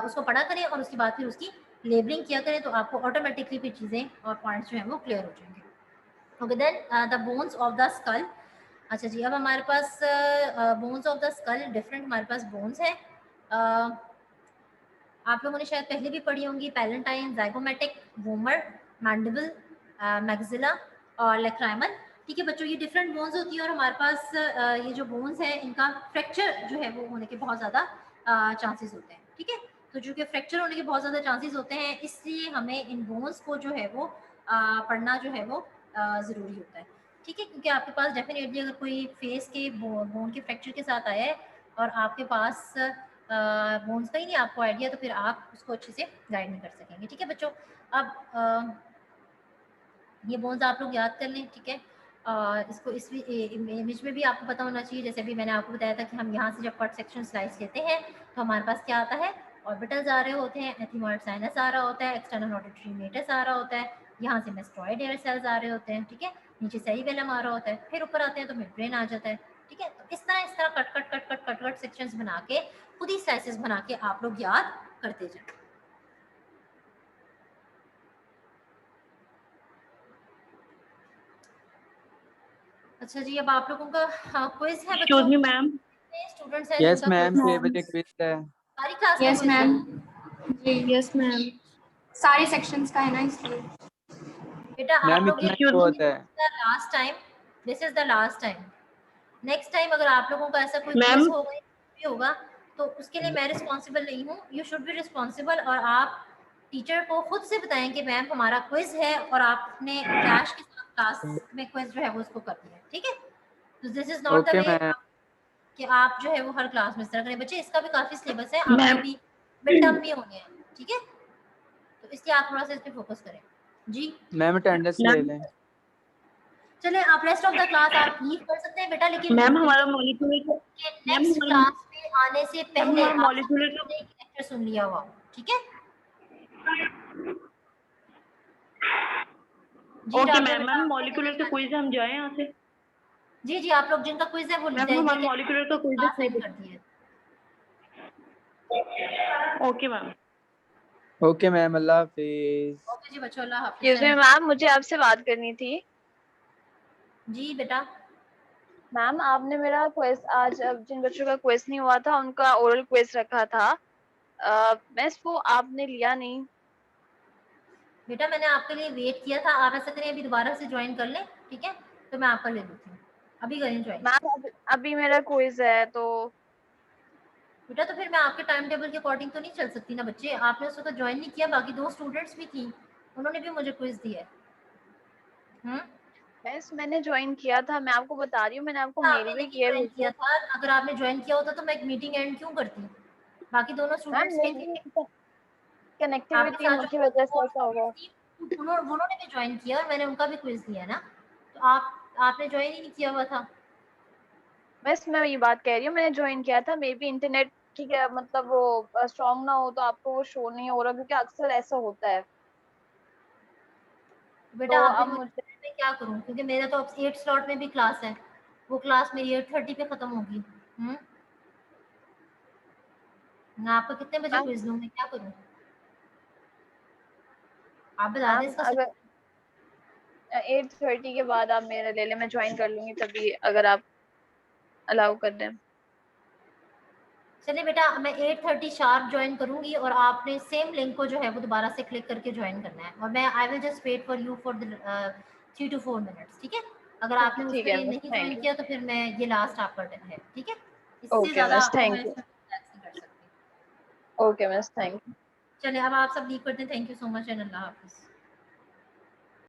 उसको पढ़ा करें और उसके बाद फिर उसकी लेबलिंग किया करें, तो आपको ऑटोमेटिकली फिर चीज़ें और पॉइंट्स जो हैं वो क्लियर हो जाएंगे। Okay then the bones of the skull. अच्छा जी, अब हमारे पास bones of the skull different हमारे पास बोन्स हैं। आप लोगों ने शायद पहले भी पढ़ी होंगी, palatine, zygomatic, vomer, mandible, maxilla और लेक्राइमल, ठीक है बच्चों। ये डिफरेंट बोन्स होती हैं और हमारे पास ये जो बोन्स हैं इनका फ्रैक्चर जो है वो होने के बहुत ज़्यादा चांसेस होते हैं, ठीक है। तो जो कि फ्रैक्चर होने के बहुत ज़्यादा चांसेस होते हैं, इसलिए हमें इन बोन्स को जो है वो पढ़ना जो है वो ज़रूरी होता है, ठीक है। क्योंकि आपके पास डेफिनेटली अगर कोई फेस के बोन के फ्रैक्चर के साथ आया है और आपके पास बोन्स का ही नहीं आपको आइडिया, तो फिर आप उसको अच्छे से गाइड नहीं कर सकेंगे, ठीक है बच्चों। अब ये बोन्स आप लोग याद कर लें, ठीक है। इसको इस इमेज में भी आपको पता होना चाहिए, जैसे भी मैंने आपको बताया था कि हम यहाँ से जब कट सेक्शन स्लाइस लेते हैं तो हमारे पास क्या आता है, ऑर्बिटल्स आ रहे होते हैं, एथिमॉइड साइनस आ रहा होता है, एक्सटर्नल ऑडिटरी मेटस आ रहा होता है, यहाँ से मेस्टॉइड एयर सेल्स आ रहे होते हैं, ठीक है। नीचे सेरिबेलम आ रहा होता है, फिर ऊपर आते हैं तो मिड ब्रेन आ जाता है, ठीक है। तो इस तरह कट सेक्शंस बना के खुद ही स्लाइसेस बना के आप लोग याद करते जाए। अच्छा जी, अब आप लोगों का क्विज है बच्चों। मैम। स्टूडेंट्स हैं यस जिनका मैम, 6 बजे क्विज है। सारी क्लास का यस quiz है? मैम जी, यस मैम। सारे सेक्शंस का है ना इसलिए। बेटा आप मैम लोग इतना ही बहुत है। Last time, this is the last time. Next time अगर आप लोगों का ऐसा कोई मैम। क्विज होगा भी होगा तो उसके लिए मैं रिस्पॉन्सिबल नहीं हूँ, यू शुड बी रिस्पॉन्सिबल। और आप टीचर को खुद से बताएं कि मैम हमारा क्विज है और आपने फ्लैश के साथ क्लास में क्विज जो है वो उसको कर दिया, ठीक है। तो this is not the okay way ma'am. कि आप जो है वो हर क्लास में इस तरह करें। बच्चे इसका भी काफ़ी सिलेबस है, आपके मैम। भी मिड टर्म भी होंगे, ठीक है। तो इसलिए आप थोड़ा सा इस पे फोकस करें जी। मैम अटेंडेंस ले लें। चले आप रेस्ट ऑफ द क्लास आप लीव कर सकते हैं बेटा, लेकिन मैम हमारा मॉलिक्यूलर नेक्स्ट क्लास में आने से पहले हमारा आप मॉलिक्यूलर सबने एक लेक्चर सुन लिया हुआ, ठीक है जी। Okay Rabia ma'am. बेटा, मैम आपने मॉलिक्यूलर का क्विज हम जाएं यहाँ से। जी जी, आप लोग जिनका क्विज है वो मैम हमारा मॉलिक्यूलर का क्विज क्लास एंड कर दिए। Okay ma'am. ओके मैम, अल्लाह हाफिज। ओके जी बच्चों, अल्लाह एक्सक्यूज मी हाफिज। मैम, मुझे आपसे बात करनी थी। जी बेटा, मैम आपने मेरा क्विज आज, अब जिन बच्चों का क्विज नहीं हुआ था उनका ओरल क्विज रखा था, बस वो आपने लिया नहीं। बेटा मैंने आपके लिए वेट किया था, आप ऐसा करें अभी दोबारा से ज्वाइन कर लें, ठीक है। तो मैं आपका ले लेती हूँ, अभी करें ज्वाइन। मैम अभी मेरा क्विज है तो। बेटा तो फिर मैं आपके टाइम टेबल के अकॉर्डिंग तो नहीं चल सकती ना बच्चे, आपने उस वक्त ज्वाइन नहीं किया, बाकी 2 स्टूडेंट्स भी थी, उन्होंने भी मुझे क्विज दिया है। बस मैंने ज्वाइन किया था, मैं आपको बता रही हूँ, मैंने आपको मेल आपने भी नहीं किया ज्वाइन है। किया था, अगर आपने ज्वाइन किया होता तो मैं एक मीटिंग एंड क्यों करती, बाकी दोनों मैम स्टूडेंट्स भी थे मेरी आपके कनेक्टिविटी साथ, की जो वजह से वो ऐसा होगा। स्टूडेंट्स थी उन्होंने भी ज्वाइन किया और मैंने उनका भी क्विज दिया ना। तो आप आपने ज्वाइन ही नहीं किया हुआ था। बस मैं ये बात कह रही हूँ, मैंने ज्वाइन किया था, मे बी इंटरनेट ठीक है मतलब वो स्ट्रांग ना हो तो आपको वो शो नहीं हो रहा, क्योंकि अक्सर ऐसा होता है। बेटा तो आप भी अब मुझे मैं क्या करूं, क्योंकि मेरा तो अब 8 स्लॉट में भी क्लास है, वो क्लास मेरी 8:30 पे खत्म होगी। मैं आपको कितने बजे मैम क्विज लूं, मैं क्या करूं, आप बता दें मैम इसका अगर 8:30 के बाद आप मेरा ले लें, मैं ज्वाइन कर लूंगी तभी, अगर आप अलाउ कर दें। चलिए बेटा, मैं 8:30 शार्प ज्वाइन करूंगी और आपने सेम लिंक को जो है वो दोबारा से क्लिक करके ज्वाइन करना है, और मैं I will just wait for you for the 3 to 4 minutes, ठीक है। अगर आपने उस ठीक पर है मिस, नहीं ज्वाइन थैंक यू। किया तो फिर मैं ये लास्ट आपका है, ठीक है, इससे ओके ज़्यादा मिस, आपको मैं थैंक यू। इसमें रिलैक्स नहीं कर सकती। Okay miss, thank you. चलिए अब आप सब लीव करते हैं, thank you so much and अल्लाह हाफिज़।